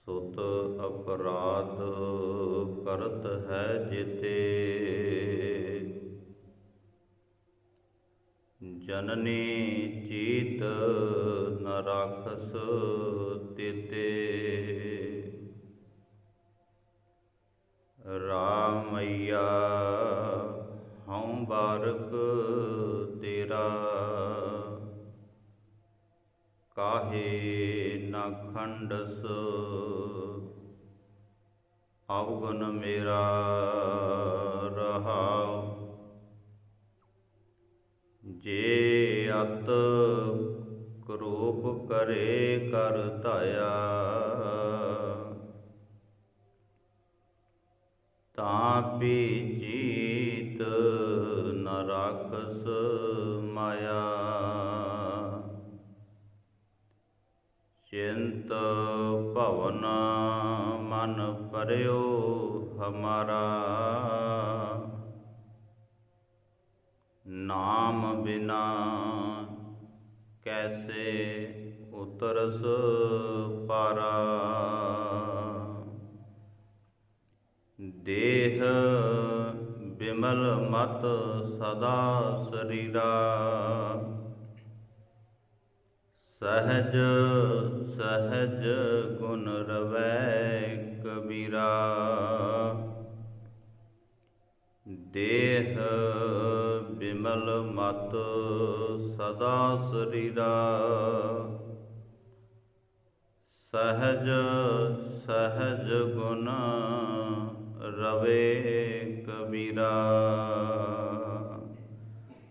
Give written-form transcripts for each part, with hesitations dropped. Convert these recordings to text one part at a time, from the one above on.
ਸੁਤ ਅਪਰਾਧ ਕਰਤ ਹੈ ਜੇਤੇ, ਜਨਨੀ ਚੀਤ ਨ ਰਾਖਸ ਤੇਤੇ। ਰਾਮਈਆ ਹਉ ਬਾਰਕ ਤੇਰਾ, ਕਾਹੇ ਨ ਖੰਡਸ ਅਵਗੁਣ ਮੇਰਾ। ਰਹਾਉ ਜੇ ਅਤ ਕਰੂਪ ਕਰੇ ਕਰ ਧਾਇਆ, ਤਾਂ ਵੀ ਜੀਤ ਨ ਰਾਖਸ ਮਾਇਆ। ਚਿੰਤ ਭਵਨ ਮਨ ਪਰਿਓ ਹਮਾਰਾ, ਨਾਮ ਬਿਨਾ ਕੈਸੇ ਉਤਰਸ ਪਾਰਾ। ਦੇਹ ਬਿਮਲ ਮਤ ਸਦਾ ਸਰੀਰਾ, ਸਹਜ ਸਹਜ ਗੁਣ ਰਵੈ ਕਬੀਰਾ। ਦੇਹ ਬਿਮਲ ਮਤ ਸਦਾ ਸਰੀਰਾ, ਸਹਜ ਸਹਜ ਗੁਣ ਰਵੇ ਕਬੀਰਾ।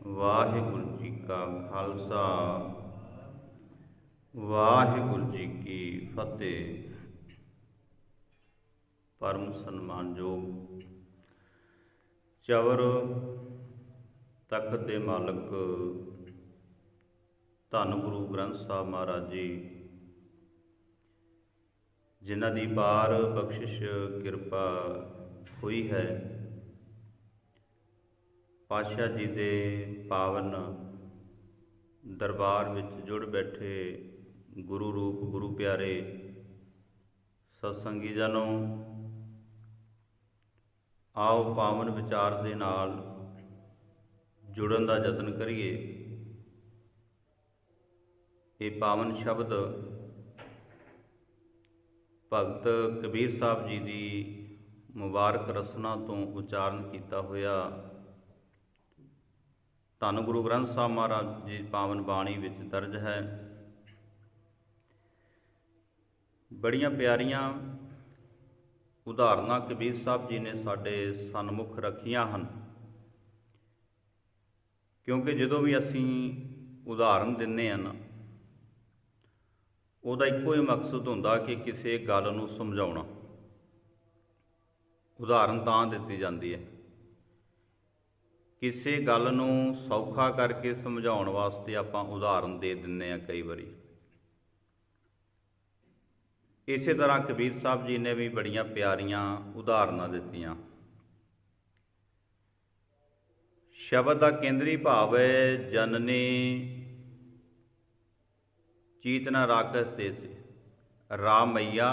ਵਾਹਿਗੁਰੂ ਜੀ ਕਾ ਖਾਲਸਾ, ਵਾਹਿਗੁਰੂ ਜੀ ਕੀ ਫਤਿਹ। ਪਰਮ ਸਨਮਾਨਯੋਗ ਚਵਰ ਤਖਤ ਦੇ ਮਾਲਕ ਧੰਨ ਗੁਰੂ ਗ੍ਰੰਥ ਸਾਹਿਬ ਮਹਾਰਾਜ ਜੀ, ਜਿਨ੍ਹਾਂ ਦੀ ਪਾਰ ਬਖਸ਼ਿਸ਼ ਕਿਰਪਾ ਹੋਈ ਹੈ, ਪਾਤਸ਼ਾਹ ਜੀ ਦੇ ਪਾਵਨ ਦਰਬਾਰ ਵਿੱਚ ਜੁੜ ਬੈਠੇ ਗੁਰੂ ਰੂਪ ਗੁਰੂ ਪਿਆਰੇ ਸਤਸੰਗੀ ਜਨੋ, ਆਓ ਪਾਵਨ ਵਿਚਾਰ ਦੇ ਨਾਲ ਜੁੜਨ ਦਾ ਯਤਨ ਕਰੀਏ। ਇਹ ਪਾਵਨ ਸ਼ਬਦ ਭਗਤ ਕਬੀਰ ਸਾਹਿਬ ਜੀ ਦੀ ਮੁਬਾਰਕ ਰਸਨਾ ਤੋਂ ਉਚਾਰਨ ਕੀਤਾ ਹੋਇਆ ਧੰਨ ਗੁਰੂ ਗ੍ਰੰਥ ਸਾਹਿਬ ਮਹਾਰਾਜ ਜੀ ਪਾਵਨ ਬਾਣੀ ਵਿੱਚ ਦਰਜ ਹੈ। ਬੜੀਆਂ ਪਿਆਰੀਆਂ ਉਦਾਹਰਨਾਂ ਕਬੀਰ ਸਾਹਿਬ ਜੀ ਨੇ ਸਾਡੇ ਸਨਮੁਖ ਰੱਖੀਆਂ ਹਨ, ਕਿਉਂਕਿ ਜਦੋਂ ਵੀ ਅਸੀਂ ਉਦਾਹਰਨ ਦਿੰਦੇ ਹਾਂ ਨਾ, ਉਹਦਾ ਇੱਕੋ ਹੀ ਮਕਸਦ ਹੁੰਦਾ ਕਿ ਕਿਸੇ ਗੱਲ ਨੂੰ ਸਮਝਾਉਣਾ। ਉਦਾਹਰਨ ਤਾਂ ਦਿੱਤੀ ਜਾਂਦੀ ਹੈ ਕਿਸੇ ਗੱਲ ਨੂੰ ਸੌਖਾ ਕਰਕੇ ਸਮਝਾਉਣ ਵਾਸਤੇ ਆਪਾਂ ਉਦਾਹਰਨ ਦੇ ਦਿੰਦੇ ਹਾਂ ਕਈ ਵਾਰੀ। ਇਸੇ ਤਰ੍ਹਾਂ ਕਬੀਰ ਸਾਹਿਬ ਜੀ ਨੇ ਵੀ ਬੜੀਆਂ ਪਿਆਰੀਆਂ ਉਦਾਹਰਨਾਂ ਦਿੱਤੀਆਂ। ਸ਼ਬਦ ਦਾ ਕੇਂਦਰੀ ਭਾਵ ਹੈ ਜਨਨੀ ਚੀਤ ਨ ਰਾਖਸ ਤੇਸੇ। ਰਾਮਈਆ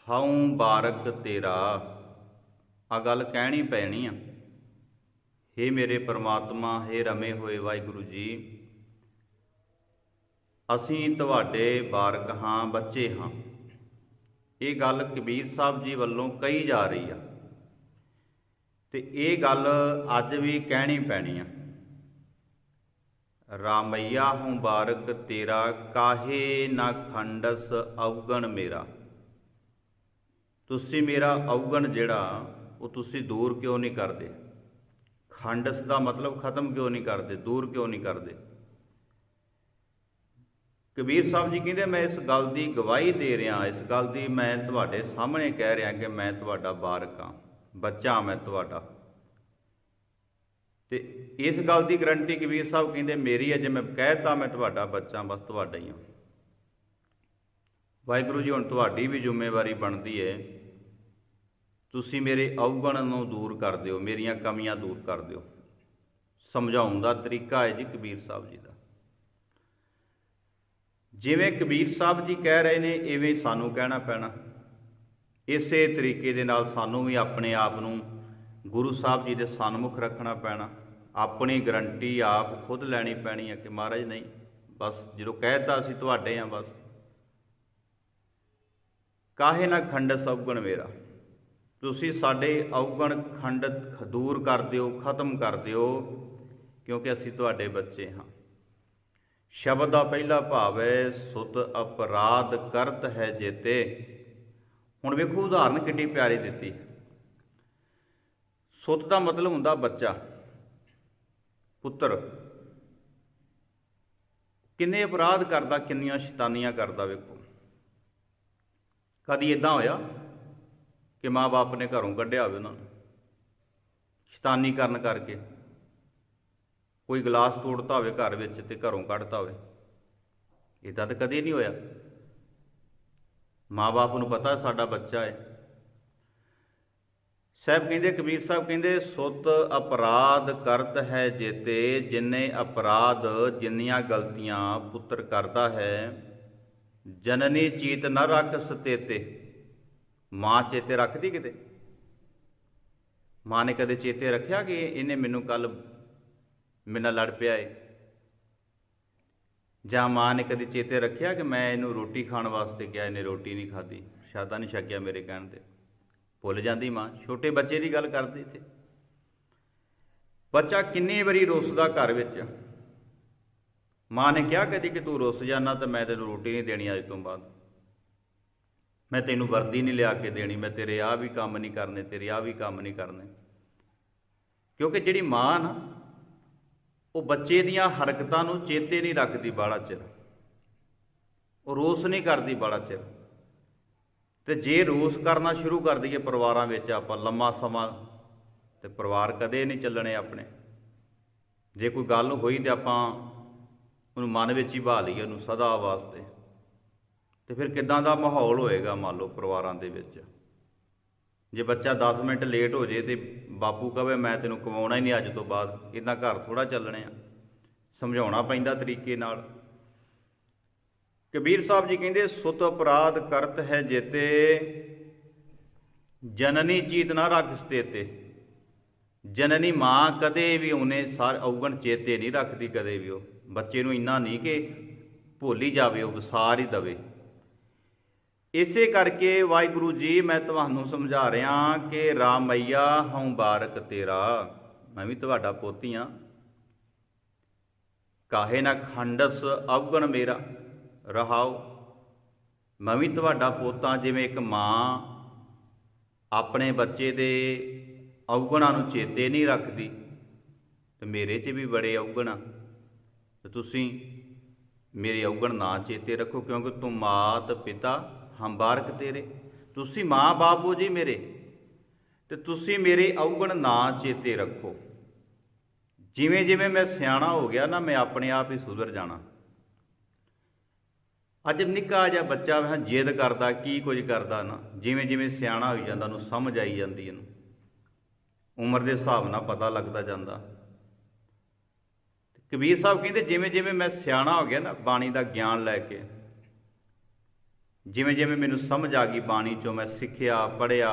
ਹਉ ਬਾਰਕ ਤੇਰਾ, ਆ ਗੱਲ ਕਹਿਣੀ ਪੈਣੀ ਆ। ਹੇ ਮੇਰੇ ਪਰਮਾਤਮਾ, ਹੇ ਰਮੇ ਹੋਏ ਵਾਹਿਗੁਰੂ ਜੀ, ਅਸੀਂ ਤੁਹਾਡੇ ਬਾਰਕ ਹਾਂ, ਬੱਚੇ ਹਾਂ। ਇਹ ਗੱਲ ਕਬੀਰ ਸਾਹਿਬ ਜੀ ਵੱਲੋਂ ਕਹੀ ਜਾ ਰਹੀ ਆ ਤੇ ਇਹ ਗੱਲ ਅੱਜ ਵੀ ਕਹਿਣੀ ਪੈਣੀ ਆ। ਰਾਮਈਆ ਹੂੰ ਬਾਰਕ ਤੇਰਾ, ਕਾਹੇ ਨਾ ਖੰਡਸ ਅਵਗਣ ਮੇਰਾ। ਤੁਸੀਂ ਮੇਰਾ ਅਵਗਣ ਜਿਹੜਾ ਉਹ ਤੁਸੀਂ ਦੂਰ ਕਿਉਂ ਨਹੀਂ ਕਰਦੇ? ਖੰਡਸ ਦਾ ਮਤਲਬ ਖਤਮ ਕਿਉਂ ਨਹੀਂ ਕਰਦੇ, ਦੂਰ ਕਿਉਂ ਨਹੀਂ ਕਰਦੇ? ਕਬੀਰ ਸਾਹਿਬ ਜੀ ਕਹਿੰਦੇ ਮੈਂ ਇਸ ਗੱਲ ਦੀ ਗਵਾਹੀ ਦੇ ਰਿਹਾ, ਇਸ ਗੱਲ ਦੀ ਮੈਂ ਤੁਹਾਡੇ ਸਾਹਮਣੇ ਕਹਿ ਰਿਹਾ ਕਿ ਮੈਂ ਤੁਹਾਡਾ ਬਾਰਕ ਹਾਂ, ਬੱਚਾ ਮੈਂ ਤੁਹਾਡਾ। ਤੇ ਇਸ ਗੱਲ ਦੀ ਗਰੰਟੀ ਕਬੀਰ ਸਾਹਿਬ ਕਹਿੰਦੇ ਮੇਰੀ ਹੈ, ਜੇ ਮੈਂ ਕਹਿਤਾ ਮੈਂ ਤੁਹਾਡਾ ਬੱਚਾ, ਬਸ ਤੁਹਾਡਾ ਹੀ ਹਾਂ। ਵਾਹਿਗੁਰੂ ਜੀ, ਹੁਣ ਤੁਹਾਡੀ ਵੀ ਜ਼ਿੰਮੇਵਾਰੀ ਬਣਦੀ ਹੈ, ਤੁਸੀਂ ਮੇਰੇ ਅਵਗੁਣ ਨੂੰ ਦੂਰ ਕਰ ਦਿਓ, ਮੇਰੀਆਂ ਕਮੀਆਂ ਦੂਰ ਕਰ ਦਿਓ। ਸਮਝਾਉਣ ਦਾ ਤਰੀਕਾ ਹੈ ਜੀ ਕਬੀਰ ਸਾਹਿਬ ਜੀ ਦਾ। ਜਿਵੇਂ ਕਬੀਰ ਸਾਹਿਬ ਜੀ ਕਹਿ ਰਹੇ ਨੇ ਇਵੇਂ ਸਾਨੂੰ ਕਹਿਣਾ ਪੈਣਾ। ਇਸੇ ਤਰੀਕੇ ਦੇ ਨਾਲ ਸਾਨੂੰ ਵੀ ਆਪਣੇ ਆਪ ਨੂੰ ਗੁਰੂ ਸਾਹਿਬ ਜੀ ਦੇ ਸਨਮੁਖ ਰੱਖਣਾ ਪੈਣਾ। ਆਪਣੀ ਗਰੰਟੀ ਆਪ ਖੁਦ ਲੈਣੀ ਪੈਣੀ ਹੈ ਕਿ ਮਹਾਰਾਜ ਨਹੀਂ, ਬਸ ਜਦੋਂ ਕਹਿਤਾ ਅਸੀਂ ਤੁਹਾਡੇ ਹਾਂ, ਬਸ ਕਾਹੇ ਨਾ ਖੰਡਸ ਅਵਗਣ ਮੇਰਾ, ਤੁਸੀਂ ਸਾਡੇ ਅਵਗਣ ਖੰਡਤ ਦੂਰ ਕਰ ਦਿਓ, ਖਤਮ ਕਰ ਦਿਓ, ਕਿਉਂਕਿ ਅਸੀਂ ਤੁਹਾਡੇ ਬੱਚੇ ਹਾਂ। ਸ਼ਬਦ ਦਾ ਪਹਿਲਾ ਭਾਵ ਹੈ ਸੁਤ ਅਪਰਾਧ ਕਰਤ ਹੈ ਜੇਤੇ। ਹੁਣ ਵੇਖੋ ਉਦਾਹਰਨ ਕਿੱਡੀ ਪਿਆਰੀ ਦਿੱਤੀ। ਸੁਤ ਦਾ ਮਤਲਬ ਹੁੰਦਾ ਬੱਚਾ, ਪੁੱਤਰ। ਕਿੰਨੇ ਅਪਰਾਧ ਕਰਦਾ, ਕਿੰਨੀਆਂ ਸ਼ੈਤਾਨੀਆਂ ਕਰਦਾ। ਵੇਖੋ ਕਦੀ ਇਦਾਂ ਹੋਇਆ ਕਿ ਮਾਂ ਬਾਪ ਨੇ ਘਰੋਂ ਕੱਢਿਆ ਹੋਵੇ ਉਹਨਾਂ ਨੂੰ ਸ਼ੈਤਾਨੀ ਕਰਨ ਕਰਕੇ, ਕੋਈ ਗਲਾਸ ਤੋੜਤਾ ਹੋਵੇ ਘਰ ਵਿੱਚ ਤੇ ਘਰੋਂ ਕੱਢਤਾ ਹੋਵੇ। ਇੱਦਾਂ ਤਾਂ ਕਦੇ ਨਹੀਂ ਹੋਇਆ। ਮਾਂ ਬਾਪ ਨੂੰ ਪਤਾ ਸਾਡਾ ਬੱਚਾ ਹੈ। ਸਾਹਿਬ ਕਹਿੰਦੇ, ਕਬੀਰ ਸਾਹਿਬ ਕਹਿੰਦੇ, ਸੁਤ ਅਪਰਾਧ ਕਰਤ ਹੈ ਜੇਤੇ। ਜਿੰਨੇ ਅਪਰਾਧ, ਜਿੰਨੀਆਂ ਗਲਤੀਆਂ ਪੁੱਤਰ ਕਰਦਾ ਹੈ, ਜਨਨੀ ਚੀਤ ਨਾ ਰੱਖ ਸਤੇਤੇ। ਮਾਂ ਚੇਤੇ ਰੱਖਦੀ ਕਿਤੇ? ਮਾਂ ਨੇ ਕਦੇ ਚੇਤੇ ਰੱਖਿਆ ਕਿ ਇਹਨੇ ਮੈਨੂੰ ਕੱਲ ਮੇਰੇ ਨਾਲ ਲੜ ਪਿਆ ਏ? ਜਾਂ ਮਾਂ ਨੇ ਕਦੇ ਚੇਤੇ ਰੱਖਿਆ ਕਿ ਮੈਂ ਇਹਨੂੰ ਰੋਟੀ ਖਾਣ ਵਾਸਤੇ ਕਿਹਾ, ਇਹਨੇ ਰੋਟੀ ਨਹੀਂ ਖਾਧੀ, ਸ਼ਾਦਾ ਨਹੀਂ ਛਕਿਆ ਮੇਰੇ ਕਹਿਣ 'ਤੇ? ਭੁੱਲ ਜਾਂਦੀ ਮਾਂ। ਛੋਟੇ ਬੱਚੇ ਦੀ ਗੱਲ ਕਰਦੇ ਇੱਥੇ। ਬੱਚਾ ਕਿੰਨੀ ਵਾਰੀ ਰੁੱਸਦਾ ਘਰ ਵਿੱਚ। ਮਾਂ ਨੇ ਕਿਹਾ ਕਦੀ ਕਿ ਤੂੰ ਰੁੱਸ ਜਾਣਾ ਤਾਂ ਮੈਂ ਤੈਨੂੰ ਰੋਟੀ ਨਹੀਂ ਦੇਣੀ ਅੱਜ ਤੋਂ ਬਾਅਦ, ਮੈਂ ਤੈਨੂੰ ਵਰਦੀ ਨਹੀਂ ਲਿਆ ਕੇ ਦੇਣੀ, ਮੈਂ ਤੇਰੇ ਆਹ ਵੀ ਕੰਮ ਨਹੀਂ ਕਰਨੇ, ਤੇਰੇ ਆਹ ਵੀ ਕੰਮ ਨਹੀਂ ਕਰਨੇ। ਕਿਉਂਕਿ ਜਿਹੜੀ ਮਾਂ ਨਾ, ਉਹ ਬੱਚੇ ਦੀਆਂ ਹਰਕਤਾਂ ਨੂੰ ਚੇਤੇ ਨਹੀਂ ਰੱਖਦੀ ਬਾਹਲਾ ਚਿਰ, ਉਹ ਰੋਸ ਨਹੀਂ ਕਰਦੀ ਬਾਹਲਾ ਚਿਰ। ਤੇ ਜੇ ਰੋਸ ਕਰਨਾ ਸ਼ੁਰੂ ਕਰ ਦਈਏ ਪਰਿਵਾਰਾਂ ਵਿੱਚ ਆਪਾਂ ਲੰਮਾ ਸਮਾਂ, ਤੇ ਪਰਿਵਾਰ ਕਦੇ ਨਹੀਂ ਚੱਲਣੇ ਆਪਣੇ। ਜੇ ਕੋਈ ਗੱਲ ਹੋਈ ਤੇ ਆਪਾਂ ਉਹਨੂੰ ਮਨ ਵਿੱਚ ਹੀ ਬਹਾ ਲਈਏ, ਉਹਨੂੰ ਸਦਾ ਵਾਸਤੇ, ਤੇ ਫਿਰ ਕਿੱਦਾਂ ਦਾ ਮਾਹੌਲ ਹੋਏਗਾ ਮੰਨ ਲਓ ਪਰਿਵਾਰਾਂ ਦੇ ਵਿੱਚ। ਜੇ ਬੱਚਾ 10 ਮਿੰਟ ਲੇਟ ਹੋ ਜੇ ਤੇ ਬਾਪੂ ਕਹੇ ਮੈਂ ਤੈਨੂੰ ਕਮਾਉਣਾ ਹੀ ਨਹੀਂ ਅੱਜ ਤੋਂ ਬਾਅਦ, ਇੱਦਾਂ ਘਰ ਥੋੜ੍ਹਾ ਚੱਲਣੇ ਆ। ਸਮਝਾਉਣਾ ਪੈਂਦਾ ਤਰੀਕੇ ਨਾਲ। ਕਬੀਰ ਸਾਹਿਬ ਜੀ ਕਹਿੰਦੇ, ਸੁਤ ਅਪਰਾਧ ਕਰਤ ਹੈ ਜੇਤੇ, ਜਨਨੀ ਚੀਤ ਨਾ ਰੱਖ ਸਤੇਤੇ। ਜਨਨੀ ਮਾਂ ਕਦੇ ਵੀ ਉਹਨੇ ਸਾਰੇ ਅਵਗਣ ਚੇਤੇ ਨਹੀਂ ਰੱਖਦੀ, ਕਦੇ ਵੀ। ਉਹ ਬੱਚੇ ਨੂੰ ਇੰਨਾ ਨਹੀਂ ਕਿ ਭੁੱਲ ਹੀ ਜਾਵੇ, ਉਹ ਵਿਸਾਰ ਹੀ ਦਵੇ। ਇਸੇ ਕਰਕੇ ਵਾਹਿਗੁਰੂ ਜੀ ਮੈਂ ਤੁਹਾਨੂੰ ਸਮਝਾ ਰਿਹਾ ਕਿ ਰਾਮਈਆ ਹਉ ਬਾਰਕ ਤੇਰਾ, ਮੈਂ ਵੀ ਤੁਹਾਡਾ ਪੋਤੀ ਹਾਂ। ਕਾਹੇ ਨਾ ਖੰਡਸ ਅਵਗਣ ਮੇਰਾ ਰਹਾਓ, ਮੈਂ ਵੀ ਤੁਹਾਡਾ ਪੋਤਾ। ਜਿਵੇਂ ਇੱਕ ਮਾਂ ਆਪਣੇ ਬੱਚੇ ਦੇ ਅਵਗੁਣਾਂ ਨੂੰ ਚੇਤੇ ਨਹੀਂ ਰੱਖਦੀ, ਤੇ ਮੇਰੇ 'ਚ ਵੀ ਬੜੇ ਅਵਗੁਣ ਆ, ਤੇ ਤੁਸੀਂ ਮੇਰੇ ਅਵਗੁਣ ਨਾ ਚੇਤੇ ਰੱਖੋ, ਕਿਉਂਕਿ ਤੂੰ ਮਾਤ ਪਿਤਾ ਹਮ ਬਾਰਕ ਤੇਰੇ। ਤੁਸੀਂ ਮਾਂ ਬਾਪ ਹੋ ਜੀ ਮੇਰੇ, ਤੇ ਤੁਸੀਂ ਮੇਰੇ ਅਵਗੁਣ ਨਾ ਚੇਤੇ ਰੱਖੋ। ਜਿਵੇਂ ਜਿਵੇਂ ਮੈਂ ਸਿਆਣਾ ਹੋ ਗਿਆ ਨਾ, ਮੈਂ ਆਪਣੇ ਆਪ ਹੀ ਸੁਧਰ ਜਾਣਾ। ਅੱਜ ਨਿੱਕਾ ਜਿਹਾ ਬੱਚਾ ਵਾ ਜਿੱਦ ਕਰਦਾ, ਕੀ ਕੁਝ ਕਰਦਾ ਨਾ, ਜਿਵੇਂ ਜਿਵੇਂ ਸਿਆਣਾ ਹੋਈ ਜਾਂਦਾ ਉਹਨੂੰ ਸਮਝ ਆਈ ਜਾਂਦੀ, ਇਹਨੂੰ ਉਮਰ ਦੇ ਹਿਸਾਬ ਨਾਲ ਪਤਾ ਲੱਗਦਾ ਜਾਂਦਾ। ਕਬੀਰ ਸਾਹਿਬ ਕਹਿੰਦੇ, ਜਿਵੇਂ ਜਿਵੇਂ ਮੈਂ ਸਿਆਣਾ ਹੋ ਗਿਆ ਨਾ ਬਾਣੀ ਦਾ ਗਿਆਨ ਲੈ ਕੇ, ਜਿਵੇਂ ਜਿਵੇਂ ਮੈਨੂੰ ਸਮਝ ਆ ਗਈ ਬਾਣੀ 'ਚੋਂ, ਮੈਂ ਸਿੱਖਿਆ, ਪੜ੍ਹਿਆ,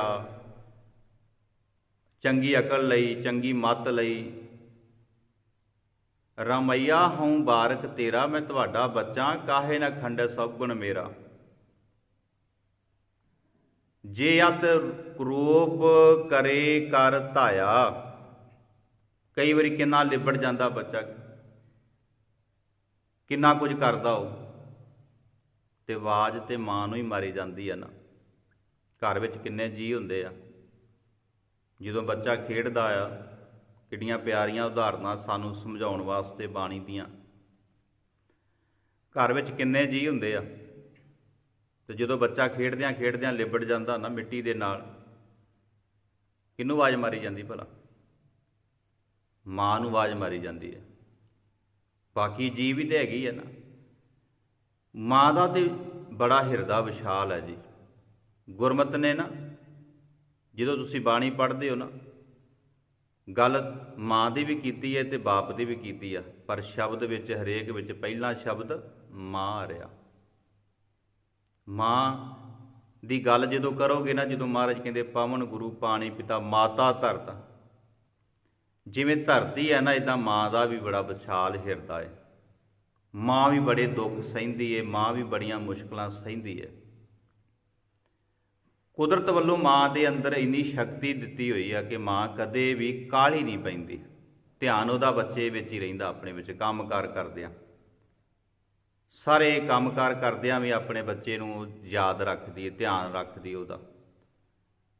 ਚੰਗੀ ਅਕਲ ਲਈ, ਚੰਗੀ ਮੱਤ ਲਈ। ਰਾਮਈਆ ਹਉ ਬਾਰਕ ਤੇਰਾ, ਮੈਂ ਤੁਹਾਡਾ ਬੱਚਾ। ਕਾਹੇ ਨਾ ਖੰਡਸ ਅਵਗੁਣ ਮੇਰਾ। ਜੇ ਅਤ ਕਰੋਪ ਕਰੇ ਕਰ ਧਾਇਆ। ਕਈ ਵਾਰੀ ਕਿੰਨਾ ਲਿਬੜ ਜਾਂਦਾ ਬੱਚਾ, ਕਿੰਨਾ ਕੁਝ ਕਰਦਾ ਉਹ, ਤੇ ਆਵਾਜ਼ ਤੇ ਮਾਂ ਨੂੰ ਹੀ ਮਾਰੀ ਜਾਂਦੀ ਆ ਨਾ। ਘਰ ਵਿੱਚ ਕਿੰਨੇ ਜੀਅ ਹੁੰਦੇ ਆ, ਜਦੋਂ ਬੱਚਾ ਖੇਡਦਾ ਆ, ਕਿੱਡੀਆਂ ਪਿਆਰੀਆਂ ਉਦਾਹਰਨਾਂ ਸਾਨੂੰ ਸਮਝਾਉਣ ਵਾਸਤੇ ਬਾਣੀ ਦੀਆਂ। ਘਰ ਵਿੱਚ ਕਿੰਨੇ ਜੀਅ ਹੁੰਦੇ ਆ, ਤੇ ਜਦੋਂ ਬੱਚਾ ਖੇਡਦਿਆਂ ਖੇਡਦਿਆਂ ਲਿਬੜ ਜਾਂਦਾ ਨਾ ਮਿੱਟੀ ਦੇ ਨਾਲ, ਕਿਹਨੂੰ ਆਵਾਜ਼ ਮਾਰੀ ਜਾਂਦੀ ਭਲਾ? ਮਾਂ ਨੂੰ ਆਵਾਜ਼ ਮਾਰੀ ਜਾਂਦੀ ਹੈ। ਬਾਕੀ ਜੀਅ ਵੀ ਤਾਂ ਹੈਗੀ ਆ ਨਾ। ਮਾਂ ਦਾ ਤੇ ਬੜਾ ਹਿਰਦਾ ਵਿਸ਼ਾਲ ਹੈ ਜੀ। ਗੁਰਮਤਿ ਨੇ ਨਾ, ਜਦੋਂ ਤੁਸੀਂ ਬਾਣੀ ਪੜ੍ਹਦੇ ਹੋ ਨਾ, ਗੱਲ ਮਾਂ ਦੀ ਵੀ ਕੀਤੀ ਹੈ ਤੇ ਬਾਪ ਦੀ ਵੀ ਕੀਤੀ ਆ, ਪਰ ਸ਼ਬਦ ਵਿੱਚ ਹਰੇਕ ਵਿੱਚ ਪਹਿਲਾ ਸ਼ਬਦ ਮਾਂ ਆ ਰਿਹਾ। ਮਾਂ ਦੀ ਗੱਲ ਜਦੋਂ ਕਰੋਗੇ ਨਾ, ਜਦੋਂ ਮਹਾਰਾਜ ਕਹਿੰਦੇ ਪਵਨ ਗੁਰੂ ਪਾਣੀ ਪਿਤਾ ਮਾਤਾ ਧਰਤ, ਜਿਵੇਂ ਧਰਤੀ ਹੈ ਨਾ, ਇੱਦਾਂ ਮਾਂ ਦਾ ਵੀ ਬੜਾ ਵਿਸ਼ਾਲ ਹਿਰਦਾ ਹੈ। ਮਾਂ ਵੀ ਬੜੇ ਦੁੱਖ ਸਹਿੰਦੀ ਹੈ, ਮਾਂ ਵੀ ਬੜੀਆਂ ਮੁਸ਼ਕਲਾਂ ਸਹਿੰਦੀ ਹੈ। ਕੁਦਰਤ ਵੱਲੋਂ ਮਾਂ ਦੇ ਅੰਦਰ ਇੰਨੀ ਸ਼ਕਤੀ ਦਿੱਤੀ ਹੋਈ ਆ ਕਿ ਮਾਂ ਕਦੇ ਵੀ ਕਾਹਲੀ ਨਹੀਂ ਪੈਂਦੀ। ਧਿਆਨ ਉਹਦਾ ਬੱਚੇ ਵਿੱਚ ਹੀ ਰਹਿੰਦਾ, ਆਪਣੇ ਵਿੱਚ ਕੰਮਕਾਰ ਕਰਦਿਆਂ, ਸਾਰੇ ਕੰਮਕਾਰ ਕਰਦਿਆਂ ਵੀ ਆਪਣੇ ਬੱਚੇ ਨੂੰ ਯਾਦ ਰੱਖਦੀ ਹੈ, ਧਿਆਨ ਰੱਖਦੀ ਉਹਦਾ।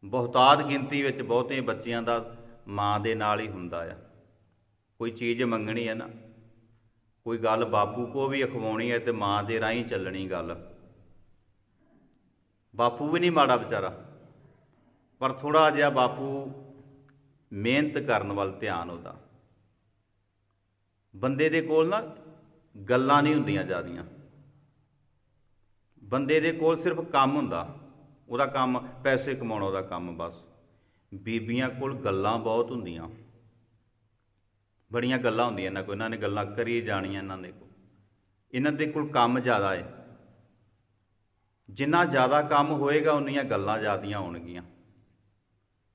ਬਹੁਤਾਤ ਗਿਣਤੀ ਵਿੱਚ ਬਹੁਤੇ ਬੱਚਿਆਂ ਦਾ ਮਾਂ ਦੇ ਨਾਲ ਹੀ ਹੁੰਦਾ ਆ। ਕੋਈ ਚੀਜ਼ ਮੰਗਣੀ ਹੈ ਨਾ, ਕੋਈ ਗੱਲ ਬਾਪੂ ਕੋ ਵੀ ਅਖਵਾਉਣੀ ਹੈ ਤੇ ਮਾਂ ਦੇ ਰਾਹੀਂ ਚੱਲਣੀ ਗੱਲ। ਬਾਪੂ ਵੀ ਨਹੀਂ ਮਾੜਾ ਵਿਚਾਰਾ, ਪਰ ਥੋੜ੍ਹਾ ਜਿਹਾ ਬਾਪੂ ਮਿਹਨਤ ਕਰਨ ਵੱਲ ਧਿਆਨ ਉਹਦਾ। ਬੰਦੇ ਦੇ ਕੋਲ ਨਾ ਗੱਲਾਂ ਨਹੀਂ ਹੁੰਦੀਆਂ ਜ਼ਿਆਦੀਆਂ, ਬੰਦੇ ਦੇ ਕੋਲ ਸਿਰਫ ਕੰਮ ਹੁੰਦਾ, ਉਹਦਾ ਕੰਮ ਪੈਸੇ ਕਮਾਉਣਾ, ਉਹਦਾ ਕੰਮ ਬਸ। ਬੀਬੀਆਂ ਕੋਲ ਗੱਲਾਂ ਬਹੁਤ ਹੁੰਦੀਆਂ, ਬੜੀਆਂ ਗੱਲਾਂ ਹੁੰਦੀਆਂ ਇਹਨਾਂ ਕੋਲ, ਇਹਨਾਂ ਨੇ ਗੱਲਾਂ ਕਰੀ ਜਾਣੀਆਂ। ਇਹਨਾਂ ਦੇ ਕੋਲ ਕੰਮ ਜ਼ਿਆਦਾ ਹੈ। ਜਿੰਨਾ ਜ਼ਿਆਦਾ ਕੰਮ ਹੋਏਗਾ ਉਨੀਆਂ ਗੱਲਾਂ ਜ਼ਿਆਦੀਆਂ ਹੋਣਗੀਆਂ।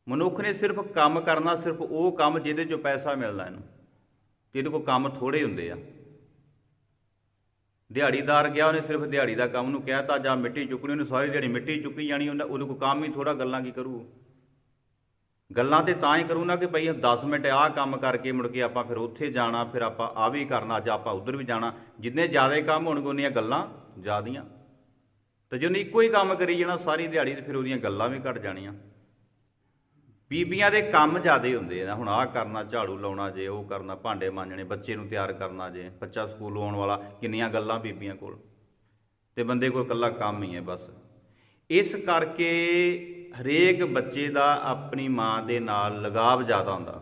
ਮਨੁੱਖ ਨੇ ਸਿਰਫ ਕੰਮ ਕਰਨਾ, ਸਿਰਫ ਉਹ ਕੰਮ ਜਿਹਦੇ 'ਚੋਂ ਪੈਸਾ ਮਿਲਦਾ ਇਹਨੂੰ। ਇਹਦੇ ਕੋਲ ਕੰਮ ਥੋੜ੍ਹੇ ਹੁੰਦੇ ਆ। ਦਿਹਾੜੀਦਾਰ ਗਿਆ, ਉਹਨੇ ਸਿਰਫ ਦਿਹਾੜੀ ਦਾ ਕੰਮ ਨੂੰ ਕਹਿ ਤਾ ਜਾਂ ਮਿੱਟੀ ਚੁੱਕਣੀ, ਉਹਨੇ ਸਾਰੀ ਦਿਹਾੜੀ ਮਿੱਟੀ ਚੁੱਕੀ ਜਾਣੀ। ਉਹਦੇ ਕੋਲ ਕੰਮ ਹੀ ਥੋੜ੍ਹਾ, ਗੱਲਾਂ ਕੀ ਕਰੂ? ਗੱਲਾਂ ਤੇ ਤਾਂ ਹੀ ਕਰੂ ਨਾ ਕਿ ਭਈ 10 ਮਿੰਟ ਆਹ ਕੰਮ ਕਰਕੇ ਮੁੜ ਕੇ ਆਪਾਂ ਫਿਰ ਉੱਥੇ ਜਾਣਾ, ਫਿਰ ਆਪਾਂ ਆਹ ਵੀ ਕਰਨਾ, ਅੱਜ ਆਪਾਂ ਉੱਧਰ ਵੀ ਜਾਣਾ। ਜਿੰਨੇ ਜ਼ਿਆਦਾ ਕੰਮ ਹੋਣਗੇ ਉਨੀਆਂ ਗੱਲਾਂ ਜ਼ਿਆਦੀਆਂ। ਤੇ ਜੇ ਉਹਨੇ ਇੱਕੋ ਹੀ ਕੰਮ ਕਰੀ ਜਾਣਾ ਸਾਰੀ ਦਿਹਾੜੀ, ਤੇ ਫਿਰ ਉਹਦੀਆਂ ਗੱਲਾਂ ਵੀ ਘੱਟ ਜਾਣੀਆਂ। ਬੀਬੀਆਂ ਦੇ ਕੰਮ ਜ਼ਿਆਦੇ ਹੁੰਦੇ ਆ। ਹੁਣ ਆਹ ਕਰਨਾ, ਝਾੜੂ ਲਾਉਣਾ ਜੇ, ਉਹ ਕਰਨਾ, ਭਾਂਡੇ ਮਾਂਜਣੇ, ਬੱਚੇ ਨੂੰ ਤਿਆਰ ਕਰਨਾ ਜੇ, ਬੱਚਾ ਸਕੂਲ ਆਉਣ ਵਾਲਾ, ਕਿੰਨੀਆਂ ਗੱਲਾਂ ਬੀਬੀਆਂ ਕੋਲ। ਤੇ ਬੰਦੇ ਕੋਲ ਇਕੱਲਾ ਕੰਮ ਹੀ ਹੈ ਬਸ। ਇਸ ਕਰਕੇ ਹਰੇਕ ਬੱਚੇ ਦਾ ਆਪਣੀ ਮਾਂ ਦੇ ਨਾਲ ਲਗਾਵ ਜ਼ਿਆਦਾ ਹੁੰਦਾ।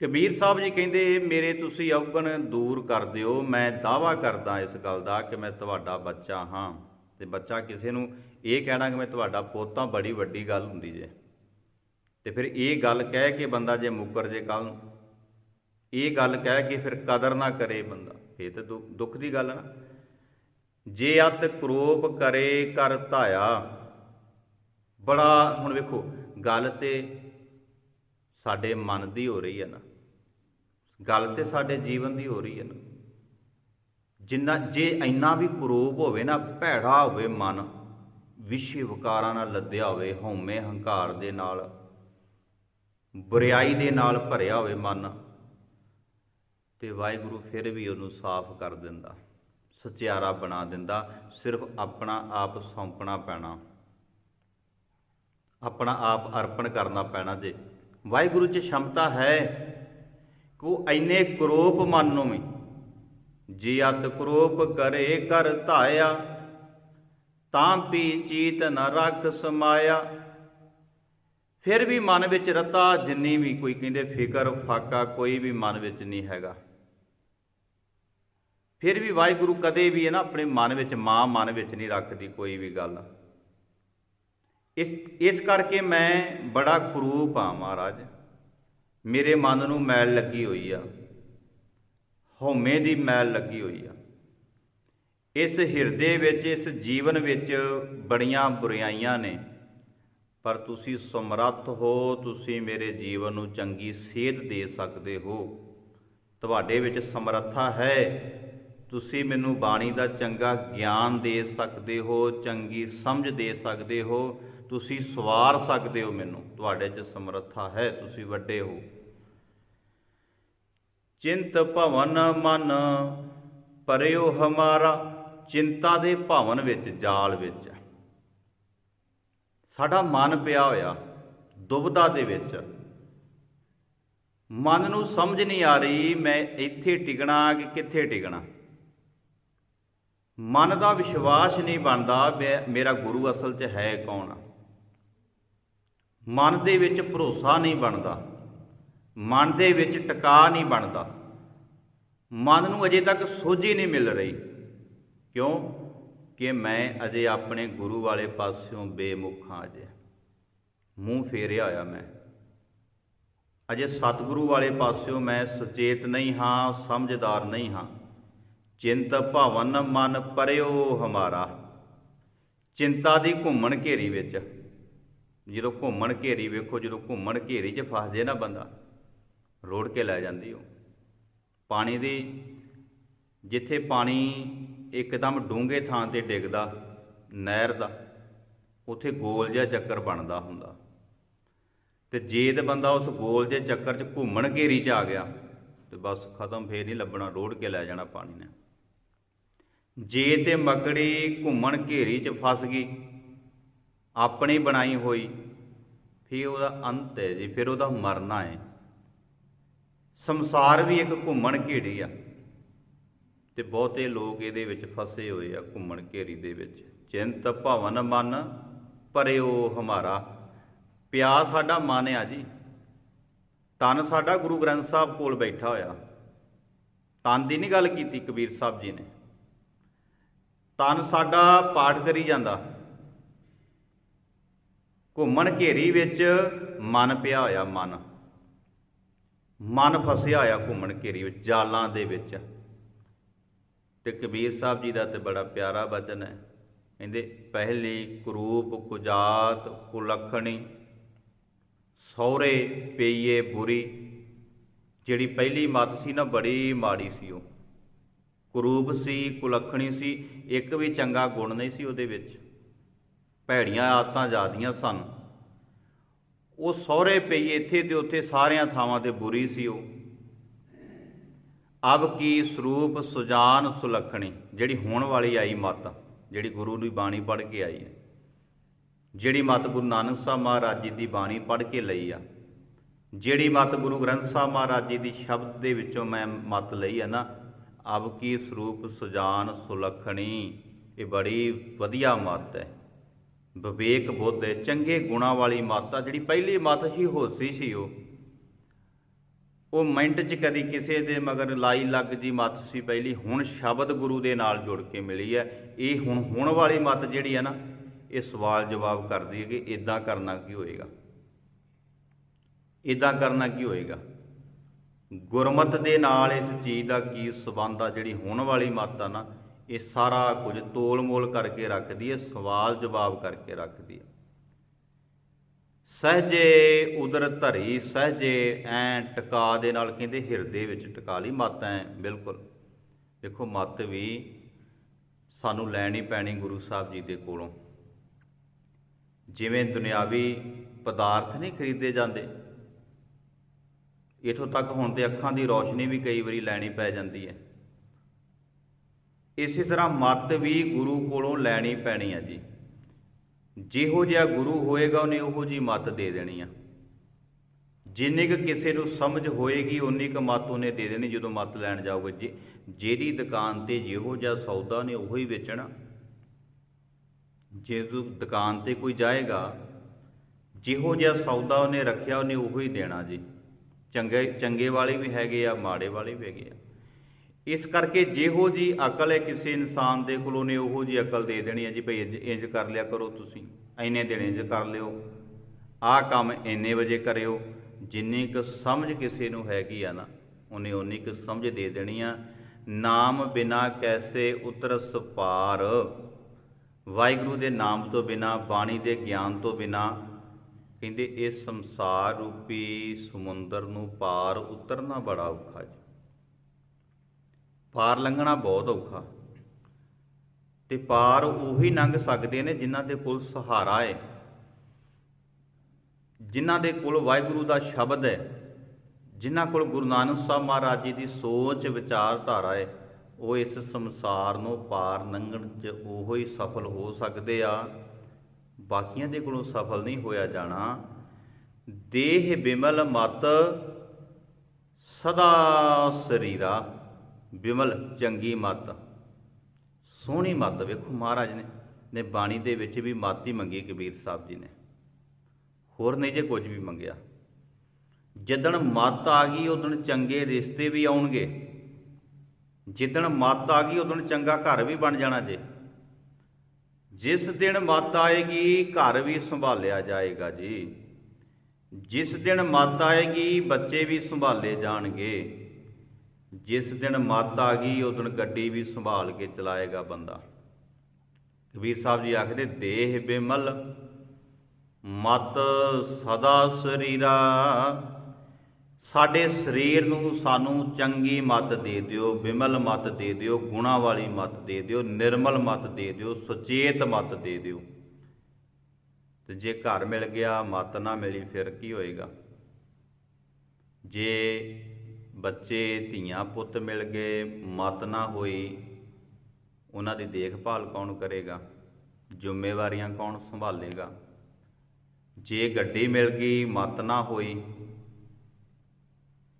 ਕਬੀਰ ਸਾਹਿਬ ਜੀ ਕਹਿੰਦੇ, ਮੇਰੇ ਤੁਸੀਂ ਔਗਣ ਦੂਰ ਕਰ ਦਿਓ, ਮੈਂ ਦਾਅਵਾ ਕਰਦਾ ਇਸ ਗੱਲ ਦਾ ਕਿ ਮੈਂ ਤੁਹਾਡਾ ਬੱਚਾ ਹਾਂ। ਤੇ ਬੱਚਾ ਕਿਸੇ ਨੂੰ ਇਹ ਕਹਿਣਾ ਕਿ ਮੈਂ ਤੁਹਾਡਾ ਪੁੱਤ ਹਾਂ, ਬੜੀ ਵੱਡੀ ਗੱਲ ਹੁੰਦੀ ਜੇ। ਤੇ ਫਿਰ ਇਹ ਗੱਲ ਕਹਿ ਕੇ ਬੰਦਾ ਜੇ ਮੁੱਕਰ ਜੇ ਕੱਲ੍ਹ ਨੂੰ, ਇਹ ਗੱਲ ਕਹਿ ਕੇ ਫਿਰ ਕਦਰ ਨਾ ਕਰੇ ਬੰਦਾ, ਇਹ ਤਾਂ ਦੁੱਖ ਦੀ ਗੱਲ ਹੈ ਨਾ। ਜੇ ਅਤ ਕਰੋਪ ਕਰੇ ਕਰ ਧਾਇਆ। ਬੜਾ ਹੁਣ ਵੇਖੋ, ਗੱਲ ਤੇ ਸਾਡੇ ਮਨ ਦੀ ਹੋ ਰਹੀ ਹੈ ਨਾ, ਗੱਲ ਤੇ ਸਾਡੇ ਜੀਵਨ ਦੀ ਹੋ ਰਹੀ ਹੈ ਨਾ। ਜਿੰਨਾ ਜੇ ਇੰਨਾ ਵੀ ਕਰੋਪ ਹੋਵੇ ਨਾ, ਭੈੜਾ ਹੋਵੇ ਮਨ, ਵਿਸ਼ੇ ਵਿਕਾਰਾਂ ਨਾਲ ਲੱਦਿਆ ਹੋਵੇ, ਹਉਮੈ ਹੰਕਾਰ ਦੇ ਨਾਲ, ਬੁਰਿਆਈ ਦੇ ਨਾਲ ਭਰਿਆ ਹੋਵੇ ਮਨ, ਤੇ ਵਾਹਿਗੁਰੂ ਫਿਰ ਵੀ ਉਹਨੂੰ ਸਾਫ਼ ਕਰ ਦਿੰਦਾ, ਸਚਿਆਰਾ ਬਣਾ ਦਿੰਦਾ। ਸਿਰਫ ਆਪਣਾ ਆਪ ਸੌਂਪਣਾ ਪੈਣਾ, ਆਪਣਾ ਆਪ ਅਰਪਣ ਕਰਨਾ ਪੈਣਾ। ਜੇ ਵਾਹਿਗੁਰੂ 'ਚ ਸ਼ਮਤਾ ਹੈ ਕਿ ਉਹ ਇੰਨੇ ਕਰੋਪ ਮਨ ਨੂੰ ਵੀ, ਜੇ ਅਤ ਕਰੋਪ ਕਰੇ ਕਰ ਧਾਇਆ, ਤਾਂ ਪੀ ਚੀਤ ਨ ਰੱਖ ਸਮਾਇਆ। ਫਿਰ ਵੀ ਮਨ ਵਿੱਚ ਰਤਾ, ਜਿੰਨੀ ਵੀ ਕੋਈ ਕਹਿੰਦੇ ਫਿਕਰ ਫਾਕਾ ਕੋਈ ਵੀ ਮਨ ਵਿੱਚ ਨਹੀਂ ਹੈਗਾ। ਫਿਰ ਵੀ ਵਾਹਿਗੁਰੂ ਕਦੇ ਵੀ ਹੈ ਨਾ ਆਪਣੇ ਮਨ ਵਿੱਚ, ਮਾਂ ਮਨ ਵਿੱਚ ਨਹੀਂ ਰੱਖਦੀ ਕੋਈ ਵੀ ਗੱਲ। ਇਸ ਕਰਕੇ ਮੈਂ ਬੜਾ ਕਰੂਪ ਹਾਂ ਮਹਾਰਾਜ, ਮੇਰੇ ਮਨ ਨੂੰ ਮੈਲ ਲੱਗੀ ਹੋਈ ਆ, ਹਉਮੈ ਦੀ ਮੈਲ ਲੱਗੀ ਹੋਈ ਆ। ਇਸ ਹਿਰਦੇ ਵਿੱਚ, ਇਸ ਜੀਵਨ ਵਿੱਚ ਬੜੀਆਂ ਬੁਰਾਈਆਂ ਨੇ, ਪਰ ਤੁਸੀਂ ਸਮਰੱਥ ਹੋ, ਤੁਸੀਂ ਮੇਰੇ ਜੀਵਨ ਨੂੰ ਚੰਗੀ ਸੇਧ ਦੇ ਸਕਦੇ ਹੋ। ਤੁਹਾਡੇ ਵਿੱਚ ਸਮਰੱਥਾ ਹੈ, ਤੁਸੀਂ ਮੈਨੂੰ ਬਾਣੀ ਦਾ ਚੰਗਾ ਗਿਆਨ ਦੇ ਸਕਦੇ ਹੋ, ਚੰਗੀ ਸਮਝ ਦੇ ਸਕਦੇ ਹੋ, ਤੁਸੀਂ ਸਵਾਰ ਸਕਦੇ ਹੋ ਮੈਨੂੰ, ਤੁਹਾਡੇ 'ਚ ਸਮਰੱਥਾ ਹੈ, ਤੁਸੀਂ ਵੱਡੇ ਹੋ। ਚਿੰਤ ਭਵਨ ਮਨ ਪਰਿਓ ਹਮਾਰਾ। ਚਿੰਤਾ ਦੇ ਭਵਨ ਵਿੱਚ, ਜਾਲ ਵਿੱਚ ਸਾਡਾ ਮਨ ਪਿਆ ਹੋਇਆ, ਦੁਬਿਧਾ ਦੇ ਵਿੱਚ। ਮਨ ਨੂੰ ਸਮਝ ਨਹੀਂ ਆ ਰਹੀ ਮੈਂ ਇੱਥੇ ਟਿਕਣਾ ਕਿ ਕਿੱਥੇ ਟਿਕਣਾ। ਮਨ ਦਾ ਵਿਸ਼ਵਾਸ ਨਹੀਂ ਬਣਦਾ ਮੇਰਾ ਗੁਰੂ ਅਸਲ 'ਚ ਹੈ ਕੌਣ। ਮਨ ਦੇ ਵਿੱਚ ਭਰੋਸਾ ਨਹੀਂ ਬਣਦਾ, ਮਨ ਦੇ ਵਿੱਚ ਟਿਕਾ ਨਹੀਂ ਬਣਦਾ, ਮਨ ਨੂੰ ਅਜੇ ਤੱਕ ਸੋਝੀ ਨਹੀਂ ਮਿਲ ਰਹੀ। ਕਿਉਂ? ਕਿ ਮੈਂ ਅਜੇ ਆਪਣੇ ਗੁਰੂ ਵਾਲੇ ਪਾਸਿਓਂ ਬੇਮੁਖ ਹਾਂ, ਅਜੇ ਮੂੰਹ ਫੇਰਿਆ ਹੋਇਆ ਮੈਂ, ਅਜੇ ਸਤਿਗੁਰੂ ਵਾਲੇ ਪਾਸਿਓਂ ਮੈਂ ਸੁਚੇਤ ਨਹੀਂ ਹਾਂ, ਸਮਝਦਾਰ ਨਹੀਂ ਹਾਂ। ਚਿੰਤ ਭਵਨ ਮਨ ਪਰਿਓ ਹਮਾਰਾ। ਚਿੰਤਾ ਦੀ ਘੁੰਮਣ ਘੇਰੀ ਵਿੱਚ, ਜਦੋਂ ਘੁੰਮਣ ਘੇਰੀ ਵੇਖੋ, ਜਦੋਂ ਘੁੰਮਣ ਘੇਰੀ 'ਚ ਫਸ ਜੇ ਨਾ ਬੰਦਾ, ਰੋੜ ਕੇ ਲੈ ਜਾਂਦੀ ਉਹ। ਪਾਣੀ ਦੀ, ਜਿੱਥੇ ਪਾਣੀ ਇੱਕਦਮ ਡੂੰਘੇ ਥਾਂ 'ਤੇ ਡਿੱਗਦਾ ਨਹਿਰ ਦਾ, ਉੱਥੇ ਗੋਲ ਜਿਹਾ ਚੱਕਰ ਬਣਦਾ ਹੁੰਦਾ, ਅਤੇ ਜੇ ਤਾਂ ਬੰਦਾ ਉਸ ਗੋਲ ਜਿਹੇ ਚੱਕਰ 'ਚ ਘੁੰਮਣ ਘੇਰੀ 'ਚ ਆ ਗਿਆ ਤੇ ਬਸ ਖਤਮ, ਫੇਰ ਨਹੀਂ ਲੱਭਣਾ, ਰੋੜ ਕੇ ਲੈ ਜਾਣਾ ਪਾਣੀ ਨੇ। ਜੇ ਤੇ ਮੱਕੜੀ ਘੁੰਮਣ ਘੇਰੀ 'ਚ ਫਸ ਗਈ ਆਪਣੀ ਬਣਾਈ ਹੋਈ, ਫਿਰ ਉਹਦਾ ਅੰਤ ਹੈ ਜੀ, ਫਿਰ ਉਹਦਾ ਮਰਨਾ ਹੈ। ਸੰਸਾਰ ਵੀ ਇੱਕ ਘੁੰਮਣ ਘੇਰੀ ਆ, ਤੇ ਬਹੁਤੇ ਲੋਕ ਇਹਦੇ ਵਿੱਚ ਫਸੇ ਹੋਏ ਆ, ਘੁੰਮਣ ਘੇਰੀ ਦੇ ਵਿੱਚ। ਚਿੰਤ ਭਵਨ ਮਨ ਭਰਿਓ ਹਮਾਰਾ, ਪਿਆ ਸਾਡਾ ਮਨ ਆ ਜੀ। ਤਨ ਸਾਡਾ ਗੁਰੂ ਗ੍ਰੰਥ ਸਾਹਿਬ ਕੋਲ ਬੈਠਾ ਹੋਇਆ। ਤਨ ਦੀ ਨਹੀਂ ਗੱਲ ਕੀਤੀ ਕਬੀਰ ਸਾਹਿਬ ਜੀ ਨੇ, ਤਨ ਸਾਡਾ ਪਾਠ ਕਰੀ ਜਾਂਦਾ, ਘੁੰਮਣ ਘੇਰੀ ਵਿੱਚ ਮਨ ਪਿਆ ਹੋਇਆ, ਮਨ ਫਸਿਆ ਹੋਇਆ ਘੁੰਮਣ ਘੇਰੀ ਵਿੱਚ, ਜਾਲਾਂ ਦੇ ਵਿੱਚ। ਤੇ ਕਬੀਰ ਸਾਹਿਬ ਜੀ ਦਾ ਤੇ ਬੜਾ ਪਿਆਰਾ ਬਚਨ ਹੈ, ਕਹਿੰਦੇ ਪਹਿਲੀ ਕੁਰੂਪ ਕੁਜਾਤ ਕੁਲੱਖਣੀ, ਸਹੁਰੇ ਪਈਏ ਬੁਰੀ। ਜਿਹੜੀ ਪਹਿਲੀ ਮੱਤ ਸੀ ਨਾ, ਬੜੀ ਮਾੜੀ ਸੀ ਉਹ, ਕੁਰੂਪ ਸੀ, ਕੁਲੱਖਣੀ ਸੀ, ਇੱਕ ਵੀ ਚੰਗਾ ਗੁਣ ਨਹੀਂ ਸੀ ਉਹਦੇ ਵਿੱਚ, ਭੈੜੀਆਂ ਆਦਤਾਂ ਜ਼ਿਆਦੀਆਂ ਸਨ। ਉਹ ਸਹੁਰੇ ਪਈ ਇੱਥੇ ਤੇ ਉੱਥੇ ਸਾਰਿਆਂ ਥਾਵਾਂ 'ਤੇ ਬੁਰੀ ਸੀ ਉਹ। ਅਬ ਕੀ ਸਰੂਪ ਸੁਜਾਨ ਸੁਲੱਖਣੀ, ਜਿਹੜੀ ਹੋਣ ਵਾਲੀ ਆਈ ਮੱਤ, ਜਿਹੜੀ ਗੁਰੂ ਦੀ ਬਾਣੀ ਪੜ੍ਹ ਕੇ ਆਈ ਹੈ, ਜਿਹੜੀ ਮੱਤ ਗੁਰੂ ਨਾਨਕ ਸਾਹਿਬ ਮਹਾਰਾਜ ਜੀ ਦੀ ਬਾਣੀ ਪੜ੍ਹ ਕੇ ਲਈ ਆ, ਜਿਹੜੀ ਮੱਤ ਗੁਰੂ ਗ੍ਰੰਥ ਸਾਹਿਬ ਮਹਾਰਾਜ ਜੀ ਦੀ ਸ਼ਬਦ ਦੇ ਵਿੱਚੋਂ ਮੈਂ ਮੱਤ ਲਈ ਹੈ ਨਾ, ਅਬ ਕੀ ਸਰੂਪ ਸੁਜਾਨ ਸੁਲੱਖਣੀ, ਇਹ ਬੜੀ ਵਧੀਆ ਮੱਤ ਹੈ, ਵਿਵੇਕ ਬੁੱਧ ਹੈ, ਚੰਗੇ ਗੁਣਾਂ ਵਾਲੀ ਮੱਤ ਆ। ਜਿਹੜੀ ਪਹਿਲੀ ਮੱਤ ਸੀ ਹੋਸੀ ਸੀ ਉਹ ਮਿੰਟ 'ਚ ਕਦੀ ਕਿਸੇ ਦੇ ਮਗਰ ਲਾਈ ਲੱਗ ਜੀ ਮੱਤ ਸੀ ਪਹਿਲੀ। ਹੁਣ ਸ਼ਬਦ ਗੁਰੂ ਦੇ ਨਾਲ ਜੁੜ ਕੇ ਮਿਲੀ ਹੈ। ਇਹ ਹੁਣ ਵਾਲੀ ਮੱਤ ਜਿਹੜੀ ਹੈ ਨਾ, ਇਹ ਸਵਾਲ ਜਵਾਬ ਕਰਦੀ ਹੈ ਕਿ ਇੱਦਾਂ ਕਰਨਾ ਕੀ ਹੋਏਗਾ, ਇੱਦਾਂ ਕਰਨਾ ਕੀ ਹੋਏਗਾ, ਗੁਰਮਤ ਦੇ ਨਾਲ ਇਸ ਚੀਜ਼ ਦਾ ਕੀ ਸੰਬੰਧ ਆ। ਜਿਹੜੀ ਹੁਣ ਵਾਲੀ ਮੱਤ ਆ ਨਾ, ਇਹ ਸਾਰਾ ਕੁਝ ਤੋਲ ਮੋਲ ਕਰਕੇ ਰੱਖਦੀ ਹੈ, ਸਵਾਲ ਜਵਾਬ ਕਰਕੇ ਰੱਖਦੀ ਹੈ। ਸਹਿਜੇ ਉਦਰ ਧਰੀ, ਸਹਿਜੇ ਐਂ ਟਿਕਾ ਦੇ ਨਾਲ, ਕਹਿੰਦੇ ਹਿਰਦੇ ਵਿੱਚ ਟਿਕਾ ਲਈ ਮੱਤ ਐ ਬਿਲਕੁਲ। ਦੇਖੋ ਮੱਤ ਵੀ ਸਾਨੂੰ ਲੈਣੀ ਪੈਣੀ ਗੁਰੂ ਸਾਹਿਬ ਜੀ ਦੇ ਕੋਲੋਂ। ਜਿਵੇਂ ਦੁਨਿਆਵੀ ਪਦਾਰਥ ਨਹੀਂ ਖਰੀਦੇ ਜਾਂਦੇ, ਇੱਥੋਂ ਤੱਕ ਹੁਣ ਤੇ ਅੱਖਾਂ ਦੀ ਰੌਸ਼ਨੀ ਵੀ ਕਈ ਵਾਰੀ ਲੈਣੀ ਪੈ ਜਾਂਦੀ ਹੈ। ਇਸੇ ਤਰ੍ਹਾਂ ਮੱਤ ਵੀ ਗੁਰੂ ਕੋਲੋਂ ਲੈਣੀ ਪੈਣੀ ਆ ਜੀ। ਜਿਹੋ ਜਿਹਾ ਗੁਰੂ ਹੋਏਗਾ ਉਹਨੇ ਉਹੋ ਜਿਹੀ ਮੱਤ ਦੇ ਦੇਣੀ ਆ। ਜਿੰਨੀ ਕੁ ਕਿਸੇ ਨੂੰ ਸਮਝ ਹੋਏਗੀ ਉਨੀ ਕੁ ਮੱਤ ਉਹਨੇ ਦੇ ਦੇਣੀ ਜਦੋਂ ਮੱਤ ਲੈਣ ਜਾਓਗੇ। ਜਿਹੜੀ ਦੁਕਾਨ 'ਤੇ ਜਿਹੋ ਜਿਹਾ ਸੌਦਾ ਉਹਨੇ ਉਹੋ ਹੀ ਵੇਚਣਾ। ਜੇ ਤੂੰ ਦੁਕਾਨ 'ਤੇ ਕੋਈ ਜਾਏਗਾ, ਜਿਹੋ ਜਿਹਾ ਸੌਦਾ ਉਹਨੇ ਰੱਖਿਆ ਉਹਨੇ ਉਹੋ ਹੀ ਦੇਣਾ ਜੀ। ਚੰਗੇ ਵਾਲੇ ਵੀ ਹੈਗੇ ਆ, ਮਾੜੇ ਵਾਲੇ ਵੀ ਹੈਗੇ ਆ। ਇਸ ਕਰਕੇ ਜਿਹੋ ਜੀ ਅਕਲ ਹੈ ਕਿਸੇ ਇਨਸਾਨ ਦੇ ਕੋਲ, ਉਹਨੇ ਉਹੋ ਜਿਹੀ ਅਕਲ ਦੇ ਦੇਣੀ ਹੈ ਜੀ। ਭਈ ਇੰਜ ਕਰ ਲਿਆ ਕਰੋ, ਤੁਸੀਂ ਇੰਨੇ ਦਿਨ ਇੰਜ ਕਰ ਲਿਓ, ਆਹ ਕੰਮ ਇੰਨੇ ਵਜੇ ਕਰਿਓ। ਜਿੰਨੀ ਕੁ ਸਮਝ ਕਿਸੇ ਨੂੰ ਹੈਗੀ ਆ ਨਾ, ਉਹਨੇ ਉਨੀ ਕੁ ਸਮਝ ਦੇ ਦੇਣੀ ਆ। ਨਾਮ ਬਿਨਾ ਕੈਸੇ ਉਤਰਸ ਪਾਰ, ਵਾਹਿਗੁਰੂ ਦੇ ਨਾਮ ਤੋਂ ਬਿਨਾ, ਬਾਣੀ ਦੇ ਗਿਆਨ ਤੋਂ ਬਿਨਾ, ਕਹਿੰਦੇ ਇਸ ਸੰਸਾਰ ਰੂਪੀ ਸਮੁੰਦਰ ਨੂੰ ਪਾਰ ਉਤਰਨਾ ਬੜਾ ਔਖਾ ਜੀ। ਪਾਰ ਲੰਘਣਾ ਬਹੁਤ ਔਖਾ। ਤੇ ਪਾਰ ਉਹੀ ਲੰਘ ਸਕਦੇ ਨੇ ਜਿਨ੍ਹਾਂ ਦੇ ਕੋਲ ਸਹਾਰਾ ਹੈ, ਜਿਨ੍ਹਾਂ ਦੇ ਕੋਲ ਵਾਹਿਗੁਰੂ ਦਾ ਸ਼ਬਦ ਹੈ, ਜਿਨ੍ਹਾਂ ਕੋਲ ਗੁਰੂ ਨਾਨਕ ਸਾਹਿਬ ਮਹਾਰਾਜ ਜੀ ਦੀ ਸੋਚ ਵਿਚਾਰਧਾਰਾ ਹੈ। ਉਹ ਇਸ ਸੰਸਾਰ ਨੂੰ ਪਾਰ ਲੰਘਣ 'ਚ ਉਹੋ ਹੀ ਸਫਲ ਹੋ ਸਕਦੇ ਆ, ਬਾਕੀਆਂ ਦੇ ਕੋਲੋਂ ਸਫਲ ਨਹੀਂ ਹੋਇਆ ਜਾਣਾ। ਦੇਹ ਬਿਮਲ ਮਤ ਸਦਾ ਸਰੀਰਾ, ਬਿਮਲ ਚੰਗੀ ਮੱਤ, ਸੋਹਣੀ ਮੱਤ। ਵੇਖੋ ਮਹਾਰਾਜ ਨੇ ਬਾਣੀ ਦੇ ਵਿੱਚ ਵੀ ਮੱਤ ਹੀ ਮੰਗੀ ਕਬੀਰ ਸਾਹਿਬ ਜੀ ਨੇ, ਹੋਰ ਨਹੀਂ ਜੇ ਕੁਝ ਵੀ ਮੰਗਿਆ। ਜਿੱਦਣ ਮੱਤ ਆ ਗਈ ਉਦਣ ਚੰਗੇ ਰਿਸ਼ਤੇ ਵੀ ਆਉਣਗੇ, ਜਿੱਦਣ ਮੱਤ ਆ ਗਈ ਉਦਣ ਚੰਗਾ ਘਰ ਵੀ ਬਣ ਜਾਣਾ ਜੇ। ਜਿਸ ਦਿਨ ਮੱਤ ਆਏਗੀ ਘਰ ਵੀ ਸੰਭਾਲਿਆ ਜਾਏਗਾ ਜੀ। ਜਿਸ ਦਿਨ ਮੱਤ ਆਏਗੀ ਬੱਚੇ ਵੀ ਸੰਭਾਲੇ ਜਾਣਗੇ। ਜਿਸ ਦਿਨ ਮੱਤ ਆ ਗਈ ਉਦਣ ਗੱਡੀ ਵੀ ਸੰਭਾਲ ਕੇ ਚਲਾਏਗਾ ਬੰਦਾ। ਕਬੀਰ ਸਾਹਿਬ ਜੀ ਆਖਦੇ ਦੇਹ ਬਿਮਲ ਮਤ ਸਦਾ ਸਰੀਰਾ। ਸਾਡੇ ਸਰੀਰ ਨੂੰ ਸਾਨੂੰ ਚੰਗੀ ਮੱਤ ਦੇ ਦਿਓ, ਬਿਮਲ ਮੱਤ ਦੇ ਦਿਓ, ਗੁਣਾਂ ਵਾਲੀ ਮੱਤ ਦੇ ਦਿਓ, ਨਿਰਮਲ ਮੱਤ ਦੇ ਦਿਓ, ਸੁਚੇਤ ਮੱਤ ਦੇ ਦਿਓ। ਤੇ ਜੇ ਘਰ ਮਿਲ ਗਿਆ ਮੱਤ ਨਾ ਮਿਲੀ ਫਿਰ ਕੀ ਹੋਏਗਾ? ਜੇ ਬੱਚੇ ਧੀਆਂ ਪੁੱਤ ਮਿਲ ਗਏ ਮੱਤ ਨਾ ਹੋਈ, ਉਹਨਾਂ ਦੀ ਦੇਖਭਾਲ ਕੌਣ ਕਰੇਗਾ? ਜ਼ਿੰਮੇਵਾਰੀਆਂ ਕੌਣ ਸੰਭਾਲੇਗਾ? ਜੇ ਗੱਡੀ ਮਿਲ ਗਈ ਮੱਤ ਨਾ ਹੋਈ,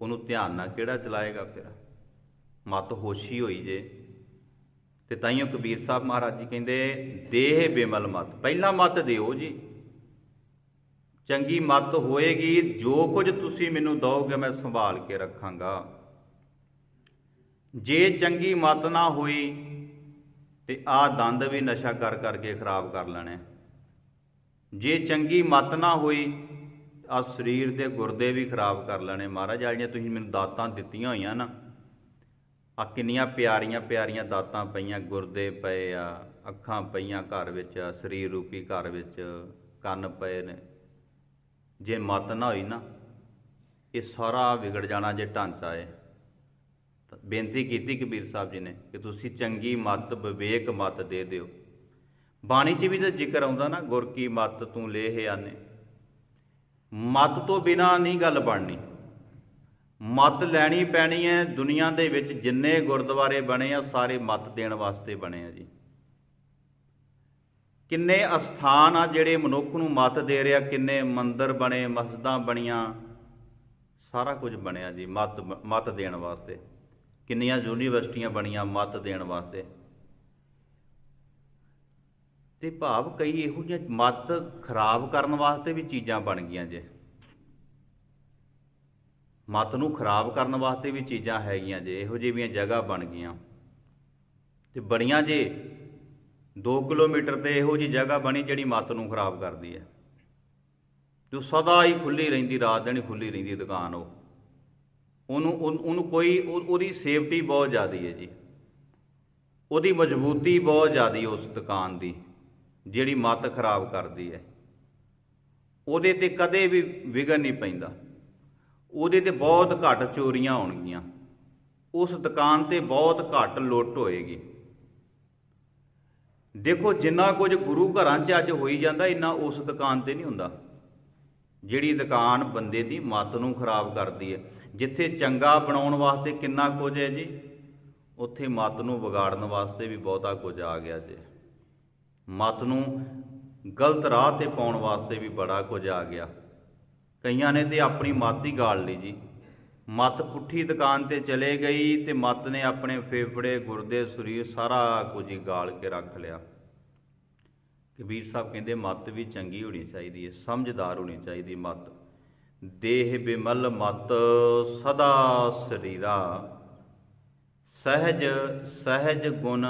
ਉਹਨੂੰ ਧਿਆਨ ਨਾਲ ਕਿਹੜਾ ਚਲਾਏਗਾ? ਫਿਰ ਮੱਤ ਹੋਸ਼ੀ ਹੋਈ ਜੇ। ਤੇ ਤਾਈਓ ਕਬੀਰ ਸਾਹਿਬ ਮਹਾਰਾਜ ਜੀ ਕਹਿੰਦੇ ਦੇਹ ਬਿਮਲ ਮੱਤ, ਪਹਿਲਾਂ ਮੱਤ ਦਿਓ ਜੀ। ਚੰਗੀ ਮੱਤ ਹੋਏਗੀ, ਜੋ ਕੁਝ ਤੁਸੀਂ ਮੈਨੂੰ ਦਓਗੇ ਮੈਂ ਸੰਭਾਲ ਕੇ ਰੱਖਾਂਗਾ। ਜੇ ਚੰਗੀ ਮੱਤ ਨਾ ਹੋਈ ਤੇ ਆਹ ਦੰਦ ਵੀ ਨਸ਼ਾ ਕਰ ਕਰਕੇ ਖਰਾਬ ਕਰ ਲੈਣੇ। ਜੇ ਚੰਗੀ ਮੱਤ ਨਾ ਹੋਈ ਆ ਸਰੀਰ ਦੇ ਗੁਰਦੇ ਵੀ ਖਰਾਬ ਕਰ ਲੈਣੇ। ਮਹਾਰਾਜ ਵਾਲੀਆਂ ਤੁਸੀਂ ਮੈਨੂੰ ਦਾਤਾਂ ਦਿੱਤੀਆਂ ਹੋਈਆਂ ਨਾ, ਆ ਕਿੰਨੀਆਂ ਪਿਆਰੀਆਂ ਪਿਆਰੀਆਂ ਦਾਤਾਂ ਪਈਆਂ, ਗੁਰਦੇ ਪਏ ਆ, ਅੱਖਾਂ ਪਈਆਂ ਘਰ ਵਿੱਚ, ਸਰੀਰ ਰੂਪੀ ਘਰ ਵਿੱਚ ਕੰਨ ਪਏ ਨੇ। ਜੇ ਮੱਤ ਨਾ ਹੋਈ ਨਾ ਇਹ ਸਾਰਾ ਵਿਗੜ ਜਾਣਾ ਜੇ ਢਾਂਚਾ ਹੈ। ਬੇਨਤੀ ਕੀਤੀ ਕਬੀਰ ਸਾਹਿਬ ਜੀ ਨੇ ਕਿ ਤੁਸੀਂ ਚੰਗੀ ਮੱਤ ਵਿਵੇਕ ਮੱਤ ਦੇ ਦਿਓ। ਬਾਣੀ 'ਚ ਵੀ ਤਾਂ ਜ਼ਿਕਰ ਆਉਂਦਾ ਨਾ, ਗੁਰ ਕੀ ਮੱਤ ਤੂੰ ਲੇਹ ਆਨੇ। ਮੱਤ ਤੋਂ ਬਿਨਾਂ ਨਹੀਂ ਗੱਲ ਬਣਨੀ, ਮੱਤ ਲੈਣੀ ਪੈਣੀ ਹੈ। ਦੁਨੀਆ ਦੇ ਵਿੱਚ ਜਿੰਨੇ ਗੁਰਦੁਆਰੇ ਬਣੇ ਆ ਸਾਰੇ ਮੱਤ ਦੇਣ ਵਾਸਤੇ ਬਣੇ ਆ ਜੀ। ਕਿੰਨੇ ਅਸਥਾਨ ਆ ਜਿਹੜੇ ਮਨੁੱਖ ਨੂੰ ਮੱਤ ਦੇ ਰਿਹਾ, ਕਿੰਨੇ ਮੰਦਿਰ ਬਣੇ, ਮਸਜਿਦਾਂ ਬਣੀਆਂ, ਸਾਰਾ ਕੁਝ ਬਣਿਆ ਜੀ ਮੱਤ ਦੇਣ ਵਾਸਤੇ। ਕਿੰਨੀਆਂ ਯੂਨੀਵਰਸਿਟੀਆਂ ਬਣੀਆਂ ਮੱਤ ਦੇਣ ਵਾਸਤੇ। ਤੇ ਭਾਵ ਕਈ ਇਹੋ ਜਿਹੀਆਂ ਮੱਤ ਖਰਾਬ ਕਰਨ ਵਾਸਤੇ ਵੀ ਚੀਜ਼ਾਂ ਬਣ ਗਈਆਂ ਜੇ। ਮੱਤ ਨੂੰ ਖਰਾਬ ਕਰਨ ਵਾਸਤੇ ਵੀ ਚੀਜ਼ਾਂ ਹੈਗੀਆਂ ਜੇ, ਇਹੋ ਜਿਹੀਆਂ ਜਗ੍ਹਾ ਬਣ ਗਈਆਂ ਤੇ ਬੜੀਆਂ ਜੇ। 2 ਕਿਲੋਮੀਟਰ ਤੇ ਇਹੋ ਜਿਹੀ ਜਗ੍ਹਾ ਬਣੀ ਜਿਹੜੀ ਮੱਤ ਨੂੰ ਖਰਾਬ ਕਰਦੀ ਹੈ, ਜੋ ਸਦਾ ਹੀ ਖੁੱਲ੍ਹੀ ਰਹਿੰਦੀ, ਰਾਤ ਦਿਨ ਹੀ ਖੁੱਲ੍ਹੀ ਰਹਿੰਦੀ ਦੁਕਾਨ। ਉਹਨੂੰ ਕੋਈ ਉਹਦੀ ਸੇਫਟੀ ਬਹੁਤ ਜ਼ਿਆਦਾ ਹੈ ਜੀ, ਉਹਦੀ ਮਜ਼ਬੂਤੀ ਬਹੁਤ ਜ਼ਿਆਦਾ ਉਸ ਦੁਕਾਨ ਦੀ, ਜਿਹੜੀ ਮੱਤ ਖਰਾਬ ਕਰਦੀ ਹੈ। ਉਹਦੇ 'ਤੇ ਕਦੇ ਵੀ ਵਿਘਨ ਨਹੀਂ ਪੈਂਦਾ, ਉਹਦੇ 'ਤੇ ਬਹੁਤ ਘੱਟ ਚੋਰੀਆਂ ਹੋਣਗੀਆਂ, ਉਸ ਦੁਕਾਨ 'ਤੇ ਬਹੁਤ ਘੱਟ ਲੁੱਟ ਹੋਏਗੀ। ਦੇਖੋ ਜਿੰਨਾ ਕੁਝ ਗੁਰੂ ਘਰਾਂ 'ਚ ਅੱਜ ਹੋਈ ਜਾਂਦਾ, ਇੰਨਾ ਉਸ ਦੁਕਾਨ 'ਤੇ ਨਹੀਂ ਹੁੰਦਾ, ਜਿਹੜੀ ਦੁਕਾਨ ਬੰਦੇ ਦੀ ਮੱਤ ਨੂੰ ਖਰਾਬ ਕਰਦੀ ਹੈ। ਜਿੱਥੇ ਚੰਗਾ ਬਣਾਉਣ ਵਾਸਤੇ ਕਿੰਨਾ ਕੁਝ ਹੈ ਜੀ, ਉੱਥੇ ਮੱਤ ਨੂੰ ਵਿਗਾੜਨ ਵਾਸਤੇ ਵੀ ਬਹੁਤਾ ਕੁਝ ਆ ਗਿਆ ਜੀ। ਮੱਤ ਨੂੰ ਗਲਤ ਰਾਹ 'ਤੇ ਪਾਉਣ ਵਾਸਤੇ ਵੀ ਬੜਾ ਕੁਝ ਆ ਗਿਆ। ਕਈਆਂ ਨੇ ਤੇ ਆਪਣੀ ਮੱਤ ਹੀ ਗਾਲ ਲਈ ਜੀ। ਮੱਤ ਪੁੱਠੀ ਦੁਕਾਨ 'ਤੇ ਚਲੇ ਗਈ ਤੇ ਮੱਤ ਨੇ ਆਪਣੇ ਫੇਫੜੇ, ਗੁਰਦੇ, ਸਰੀਰ ਸਾਰਾ ਕੁਝ ਹੀ ਗਾਲ ਕੇ ਰੱਖ ਲਿਆ। ਕਬੀਰ ਸਾਹਿਬ ਕਹਿੰਦੇ ਮੱਤ ਵੀ ਚੰਗੀ ਹੋਣੀ ਚਾਹੀਦੀ ਹੈ, ਸਮਝਦਾਰ ਹੋਣੀ ਚਾਹੀਦੀ ਮੱਤ। ਦੇਹ ਬਿਮਲ ਮਤ ਸਦਾ ਸਰੀਰਾ, ਸਹਿਜ ਸਹਿਜ ਗੁਣ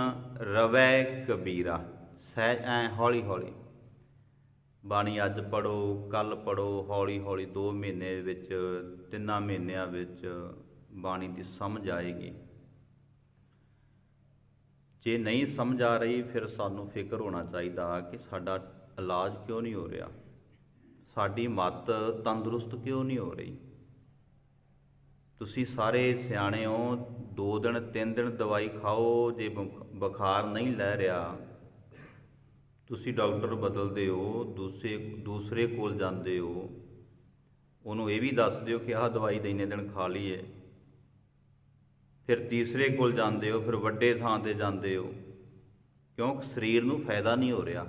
ਰਵੈ ਕਬੀਰਾ। ਸਹਿਜ ਐ ਹੌਲੀ ਹੌਲੀ ਬਾਣੀ ਅੱਜ ਪੜ੍ਹੋ, ਕੱਲ੍ਹ ਪੜ੍ਹੋ, ਹੌਲੀ ਹੌਲੀ 2 ਮਹੀਨੇ ਵਿੱਚ, 3 ਮਹੀਨਿਆਂ ਵਿੱਚ ਬਾਣੀ ਦੀ ਸਮਝ ਆਏਗੀ। ਜੇ ਨਹੀਂ ਸਮਝ ਆ ਰਹੀ ਫਿਰ ਸਾਨੂੰ ਫਿਕਰ ਹੋਣਾ ਚਾਹੀਦਾ ਕਿ ਸਾਡਾ ਇਲਾਜ ਕਿਉਂ ਨਹੀਂ ਹੋ ਰਿਹਾ, ਸਾਡੀ ਮੱਤ ਤੰਦਰੁਸਤ ਕਿਉਂ ਨਹੀਂ ਹੋ ਰਹੀ। ਤੁਸੀਂ ਸਾਰੇ ਸਿਆਣੇ ਹੋ, 2 ਦਿਨ 3 ਦਿਨ ਦਵਾਈ ਖਾਓ, ਜੇ ਬੁਖਾਰ ਨਹੀਂ ਲੈ ਰਿਹਾ ਤੁਸੀਂ ਡਾਕਟਰ ਬਦਲਦੇ ਹੋ, ਦੂਸਰੇ ਕੋਲ ਜਾਂਦੇ ਹੋ, ਉਹਨੂੰ ਇਹ ਵੀ ਦੱਸ ਦਿਓ ਕਿ ਆਹ ਦਵਾਈ ਤਾਂ ਇੰਨੇ ਦਿਨ ਖਾ ਲਈਏ, ਫਿਰ ਤੀਸਰੇ ਕੋਲ ਜਾਂਦੇ ਹੋ, ਫਿਰ ਵੱਡੇ ਥਾਂ 'ਤੇ ਜਾਂਦੇ ਹੋ, ਕਿਉਂਕਿ ਸਰੀਰ ਨੂੰ ਫਾਇਦਾ ਨਹੀਂ ਹੋ ਰਿਹਾ।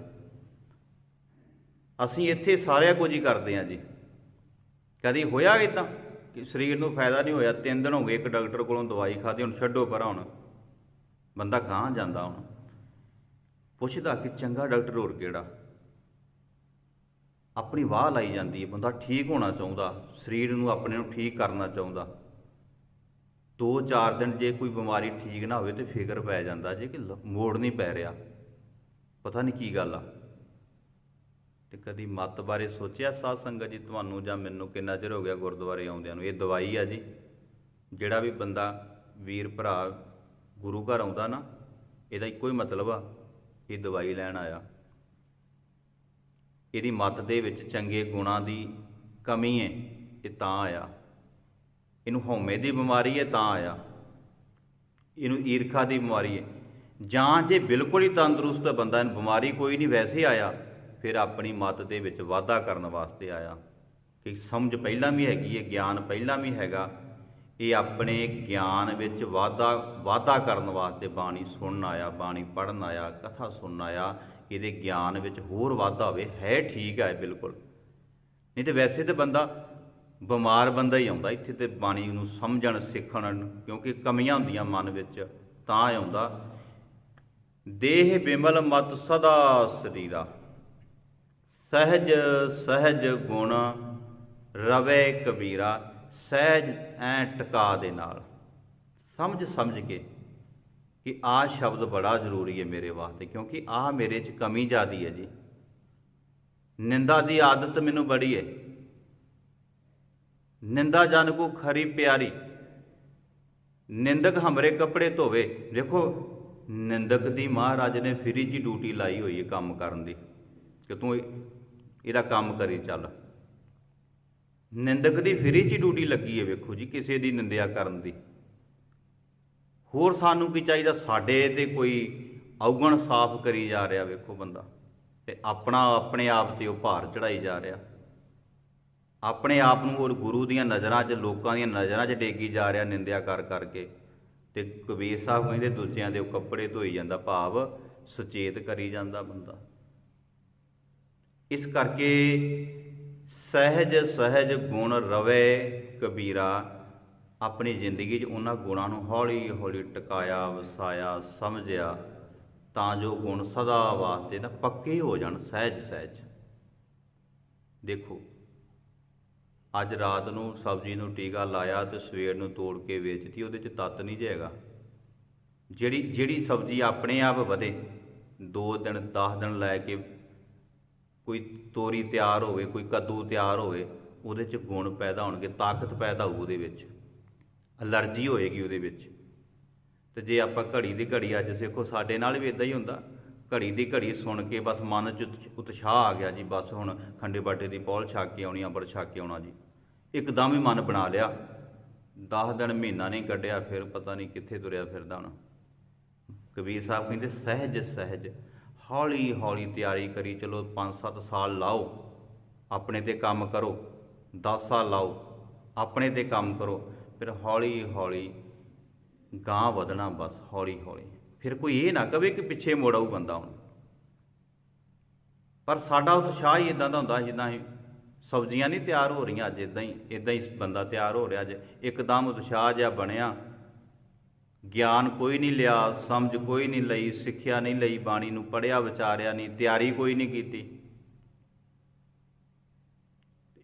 ਅਸੀਂ ਇੱਥੇ ਸਾਰਿਆਂ ਕੁਝ ਹੀ ਕਰਦੇ ਹਾਂ ਜੀ। ਕਦੀ ਹੋਇਆ ਇੱਦਾਂ ਕਿ ਸਰੀਰ ਨੂੰ ਫਾਇਦਾ ਨਹੀਂ ਹੋਇਆ? 3 ਦਿਨ ਹੋ ਗਏ ਇੱਕ ਡਾਕਟਰ ਕੋਲੋਂ ਦਵਾਈ ਖਾਧੀ, ਹੁਣ ਛੱਡੋ ਪਰਾਂ, ਹੁਣ ਬੰਦਾ ਗਾਂਹ ਜਾਂਦਾ, ਹੁਣ ਪੁੱਛਦਾ ਕਿ ਚੰਗਾ ਡਾਕਟਰ ਹੋਰ ਕਿਹੜਾ। ਆਪਣੀ ਵਾਹ ਲਾਈ ਜਾਂਦੀ ਹੈ, ਬੰਦਾ ਠੀਕ ਹੋਣਾ ਚਾਹੁੰਦਾ, ਸਰੀਰ ਨੂੰ ਆਪਣੇ ਨੂੰ ਠੀਕ ਕਰਨਾ ਚਾਹੁੰਦਾ। 2-4 ਦਿਨ ਜੇ ਕੋਈ ਬਿਮਾਰੀ ਠੀਕ ਨਾ ਹੋਵੇ ਤੇ ਫਿਕਰ ਪੈ ਜਾਂਦਾ ਜੇ ਕਿ ਮੋੜ ਨਹੀਂ ਪੈ ਰਿਹਾ, ਪਤਾ ਨਹੀਂ ਕੀ ਗੱਲ ਆ। ਤੇ ਕਦੀ ਮੱਤ ਬਾਰੇ ਸੋਚਿਆ ਸਾਧ ਸੰਗਤ ਜੀ, ਤੁਹਾਨੂੰ ਜਾਂ ਮੈਨੂੰ ਕਿੰਨਾ ਚਿਰ ਹੋ ਗਿਆ ਗੁਰਦੁਆਰੇ ਆਉਂਦਿਆਂ ਨੂੰ? ਇਹ ਦਵਾਈ ਆ ਜੀ। ਜਿਹੜਾ ਵੀ ਬੰਦਾ ਵੀਰ ਭਰਾ ਗੁਰੂ ਘਰ ਆਉਂਦਾ ਨਾ, ਇਹਦਾ ਇੱਕੋ ਹੀ ਮਤਲਬ ਆ, ਇਹ ਦਵਾਈ ਲੈਣ ਆਇਆ, ਇਹਦੀ ਮੱਤ ਦੇ ਵਿੱਚ ਚੰਗੇ ਗੁਣਾਂ ਦੀ ਕਮੀ ਹੈ, ਇਹ ਤਾਂ ਆਇਆ। ਇਹਨੂੰ ਹਉਮੈ ਦੀ ਬਿਮਾਰੀ ਹੈ ਤਾਂ ਆਇਆ, ਇਹਨੂੰ ਈਰਖਾ ਦੀ ਬਿਮਾਰੀ ਹੈ। ਜਾਂ ਜੇ ਬਿਲਕੁਲ ਹੀ ਤੰਦਰੁਸਤ ਬੰਦਾ, ਇਹਨੂੰ ਬਿਮਾਰੀ ਕੋਈ ਨਹੀਂ ਵੈਸੇ ਆਇਆ, ਫਿਰ ਆਪਣੀ ਮੱਤ ਦੇ ਵਿੱਚ ਵਾਧਾ ਕਰਨ ਵਾਸਤੇ ਆਇਆ ਕਿ ਸਮਝ ਪਹਿਲਾਂ ਵੀ ਹੈਗੀ ਹੈ, ਗਿਆਨ ਪਹਿਲਾਂ ਵੀ ਹੈਗਾ, ਇਹ ਆਪਣੇ ਗਿਆਨ ਵਿੱਚ ਵਾਧਾ ਕਰਨ ਵਾਸਤੇ ਬਾਣੀ ਸੁਣਨ ਆਇਆ, ਬਾਣੀ ਪੜ੍ਹਨ ਆਇਆ, ਕਥਾ ਸੁਣਨ ਆਇਆ, ਇਹਦੇ ਗਿਆਨ ਵਿੱਚ ਹੋਰ ਵਾਧਾ ਹੋਵੇ। ਹੈ ਠੀਕ ਹੈ ਬਿਲਕੁਲ, ਨਹੀਂ ਤਾਂ ਵੈਸੇ ਤਾਂ ਬੰਦਾ ਬਿਮਾਰ ਬੰਦਾ ਹੀ ਆਉਂਦਾ ਇੱਥੇ, ਤੇ ਬਾਣੀ ਨੂੰ ਸਮਝਣ ਸਿੱਖਣ, ਕਿਉਂਕਿ ਕਮੀਆਂ ਹੁੰਦੀਆਂ ਮਨ ਵਿੱਚ ਤਾਂ ਆਉਂਦਾ। ਦੇਹ ਬਿਮਲ ਮਤ ਸਦਾ ਸਰੀਰਾ, ਸਹਿਜ ਸਹਿਜ ਗੁਣ ਰਵੇ ਕਬੀਰਾ। ਸਹਿਜ ਐ ਟਿਕਾ ਦੇ ਨਾਲ, ਸਮਝ ਕੇ ਕਿ ਆਹ ਸ਼ਬਦ ਬੜਾ ਜ਼ਰੂਰੀ ਹੈ ਮੇਰੇ ਵਾਸਤੇ, ਕਿਉਂਕਿ ਆਹ ਮੇਰੇ 'ਚ ਕਮੀ ਜ਼ਿਆਦੀ ਹੈ ਜੀ। ਨਿੰਦਾ ਦੀ ਆਦਤ ਮੈਨੂੰ ਬੜੀ ਹੈ, ਨਿੰਦਾ ਜਨ ਕੋ ਖਰੀ ਪਿਆਰੀ, ਨਿੰਦਕ ਹਮਰੇ ਕੱਪੜੇ ਧੋਵੇ। ਦੇਖੋ ਨਿੰਦਕ ਦੀ ਮਹਾਰਾਜ ਨੇ ਫਰੀ ਜੀ ਡਿਊਟੀ ਲਾਈ ਹੋਈ ਹੈ ਕੰਮ ਕਰਨ ਦੀ, ਕਿ ਤੂੰ ਇਹਦਾ ਕੰਮ ਕਰੀ ਚੱਲ। ਨਿੰਦਕ ਦੀ ਫਰੀ ਜੀ ਡਿਊਟੀ ਲੱਗੀ ਹੈ, ਵੇਖੋ ਜੀ, ਕਿਸੇ ਦੀ ਨਿੰਦਿਆ ਕਰਨ ਦੀ। ਹੋਰ ਸਾਨੂੰ ਕੀ ਚਾਹੀਦਾ? ਸਾਡੇ ਤੇ ਕੋਈ ਔਗਣ ਸਾਫ਼ ਕਰੀ ਜਾ ਰਿਹਾ, ਵੇਖੋ ਬੰਦਾ, ਤੇ ਆਪਣੇ ਆਪ ਤੇ ਉਹ ਭਾਰ ਚੜਾਈ ਜਾ ਰਿਹਾ, ਆਪਣੇ ਆਪ ਨੂੰ ਔਰ ਗੁਰੂ ਦੀਆਂ ਨਜ਼ਰਾਂ 'ਚ, ਲੋਕਾਂ ਦੀਆਂ ਨਜ਼ਰਾਂ 'ਚ ਡੇਗੀ ਜਾ ਰਿਹਾ ਨਿੰਦਿਆ ਕਰ ਕਰਕੇ। ਤੇ ਕਬੀਰ ਸਾਹਿਬ ਕਹਿੰਦੇ ਦੂਜਿਆਂ ਦੇ ਉਹ ਕੱਪੜੇ ਧੋਈ ਜਾਂਦਾ, ਭਾਵ ਸੁਚੇਤ ਕਰੀ ਜਾਂਦਾ ਬੰਦਾ। ਇਸ ਕਰਕੇ ਸਹਿਜ ਸਹਿਜ ਗੁਣ ਰਵੇ ਕਬੀਰਾ, ਆਪਣੀ ਜ਼ਿੰਦਗੀ 'ਚ ਉਹਨਾਂ ਗੁਣਾਂ ਨੂੰ ਹੌਲੀ ਹੌਲੀ ਟਿਕਾਇਆ, ਵਸਾਇਆ, ਸਮਝਿਆ, ਤਾਂ ਜੋ ਗੁਣ ਸਦਾ ਵਾਸਤੇ ਨਾ ਪੱਕੇ ਹੋ ਜਾਣ, ਸਹਿਜ ਸਹਿਜ। ਦੇਖੋ ਅੱਜ ਰਾਤ ਨੂੰ ਸਬਜ਼ੀ ਨੂੰ ਟੀਕਾ ਲਾਇਆ ਤੇ ਸਵੇਰ ਨੂੰ ਤੋੜ ਕੇ ਵੇਚਤੀ, ਉਹਦੇ 'ਚ ਤੱਤ ਨਹੀਂ ਜਾਏਗਾ। ਜਿਹੜੀ ਸਬਜ਼ੀ ਆਪਣੇ ਆਪ ਵਧੇ, 2 ਦਿਨ 10 ਦਿਨ ਲੈ ਕੇ ਕੋਈ ਤੋਰੀ ਤਿਆਰ ਹੋਵੇ, ਕੋਈ ਕੱਦੂ ਤਿਆਰ ਹੋਵੇ, ਉਹਦੇ 'ਚ ਗੁਣ ਪੈਦਾ ਹੋਣਗੇ, ਤਾਕਤ ਪੈਦਾ ਹੋਊ, ਉਹਦੇ ਵਿੱਚ ਐਲਰਜੀ ਹੋਏਗੀ ਉਹਦੇ ਵਿੱਚ। ਤੇ ਜੇ ਆਪਾਂ ਘੜੀ ਦੀ ਘੜੀ, ਅੱਜ ਦੇਖੋ ਸਾਡੇ ਨਾਲ ਵੀ ਇੱਦਾਂ ਹੀ ਹੁੰਦਾ, ਘੜੀ ਦੀ ਘੜੀ ਸੁਣ ਕੇ ਬਸ ਮਨ 'ਚ ਉਤਸ਼ਾਹ ਆ ਗਿਆ ਜੀ, ਬਸ ਹੁਣ ਖੰਡੇ ਬਾਟੇ ਦੀ ਪੌਲ ਛਕ ਕੇ ਆਉਣੀ, ਅੰਬਰ ਛਕ ਕੇ ਆਉਣਾ ਜੀ, ਇੱਕਦਮ ਹੀ ਮਨ ਬਣਾ ਲਿਆ। 10 ਦਿਨ ਮਹੀਨਾ ਨਹੀਂ ਕੱਢਿਆ, ਫਿਰ ਪਤਾ ਨਹੀਂ ਕਿੱਥੇ ਤੁਰਿਆ ਫਿਰਦਾ ਹੁਣ। ਕਬੀਰ ਸਾਹਿਬ ਕਹਿੰਦੇ ਸਹਿਜ ਸਹਿਜ, ਹੌਲੀ ਹੌਲੀ ਤਿਆਰੀ ਕਰੀ ਚਲੋ। 5-7 ਸਾਲ ਲਾਓ ਆਪਣੇ ਤੇ ਕੰਮ ਕਰੋ, 10 ਸਾਲ ਲਾਓ ਆਪਣੇ ਤੇ ਕੰਮ ਕਰੋ, ਫਿਰ ਹੌਲੀ ਹੌਲੀ ਗਾਂਹ ਵਧਣਾ, ਬਸ ਹੌਲੀ ਹੌਲੀ। ਫਿਰ ਕੋਈ ਇਹ ਨਾ ਕਵੇ ਕਿ ਪਿੱਛੇ ਮੁੜ ਆਊ ਬੰਦਾ ਹੁਣ। ਪਰ ਸਾਡਾ ਉਤਸ਼ਾਹ ਹੀ ਇੱਦਾਂ ਦਾ ਹੁੰਦਾ, ਜਿੱਦਾਂ ਹੀ ਸਬਜ਼ੀਆਂ ਨਹੀਂ ਤਿਆਰ ਹੋ ਰਹੀਆਂ ਅੱਜ, ਇੱਦਾਂ ਹੀ ਬੰਦਾ ਤਿਆਰ ਹੋ ਰਿਹਾ ਅੱਜ। ਇੱਕਦਮ ਉਤਸ਼ਾਹ ਜਿਹਾ ਬਣਿਆ, ਗਿਆਨ ਕੋਈ ਨਹੀਂ ਲਿਆ, ਸਮਝ ਕੋਈ ਨਹੀਂ ਲਈ, ਸਿੱਖਿਆ ਨਹੀਂ ਲਈ, ਬਾਣੀ ਨੂੰ ਪੜ੍ਹਿਆ ਵਿਚਾਰਿਆ ਨਹੀਂ, ਤਿਆਰੀ ਕੋਈ ਨਹੀਂ ਕੀਤੀ,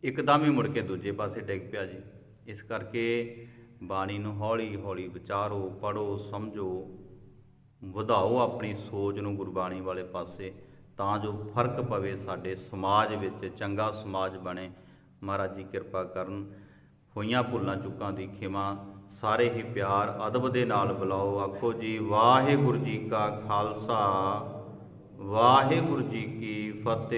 ਇੱਕਦਮ ਹੀ ਮੁੜ ਕੇ ਦੂਜੇ ਪਾਸੇ ਡਿੱਗ ਪਿਆ ਜੀ। ਇਸ ਕਰਕੇ ਬਾਣੀ ਨੂੰ ਹੌਲੀ ਹੌਲੀ ਵਿਚਾਰੋ, ਪੜ੍ਹੋ, ਸਮਝੋ, ਵਧਾਓ ਆਪਣੀ ਸੋਚ ਨੂੰ ਗੁਰਬਾਣੀ ਵਾਲੇ ਪਾਸੇ, ਤਾਂ ਜੋ ਫਰਕ ਪਵੇ ਸਾਡੇ ਸਮਾਜ ਵਿੱਚ, ਚੰਗਾ ਸਮਾਜ ਬਣੇ। ਮਹਾਰਾਜ ਜੀ ਕਿਰਪਾ ਕਰਨ। ਹੋਈਆਂ ਭੁੱਲਾਂ ਚੁੱਕਾਂ ਦੀ ਖਿਮਾ, ਸਾਰੇ ਹੀ ਪਿਆਰ ਅਦਬ ਦੇ ਨਾਲ ਬੁਲਾਓ। ਆਖੋ ਜੀ ਵਾਹਿਗੁਰੂ ਜੀ ਕਾ ਖਾਲਸਾ, ਵਾਹਿਗੁਰੂ ਜੀ ਕੀ ਫਤਿਹ।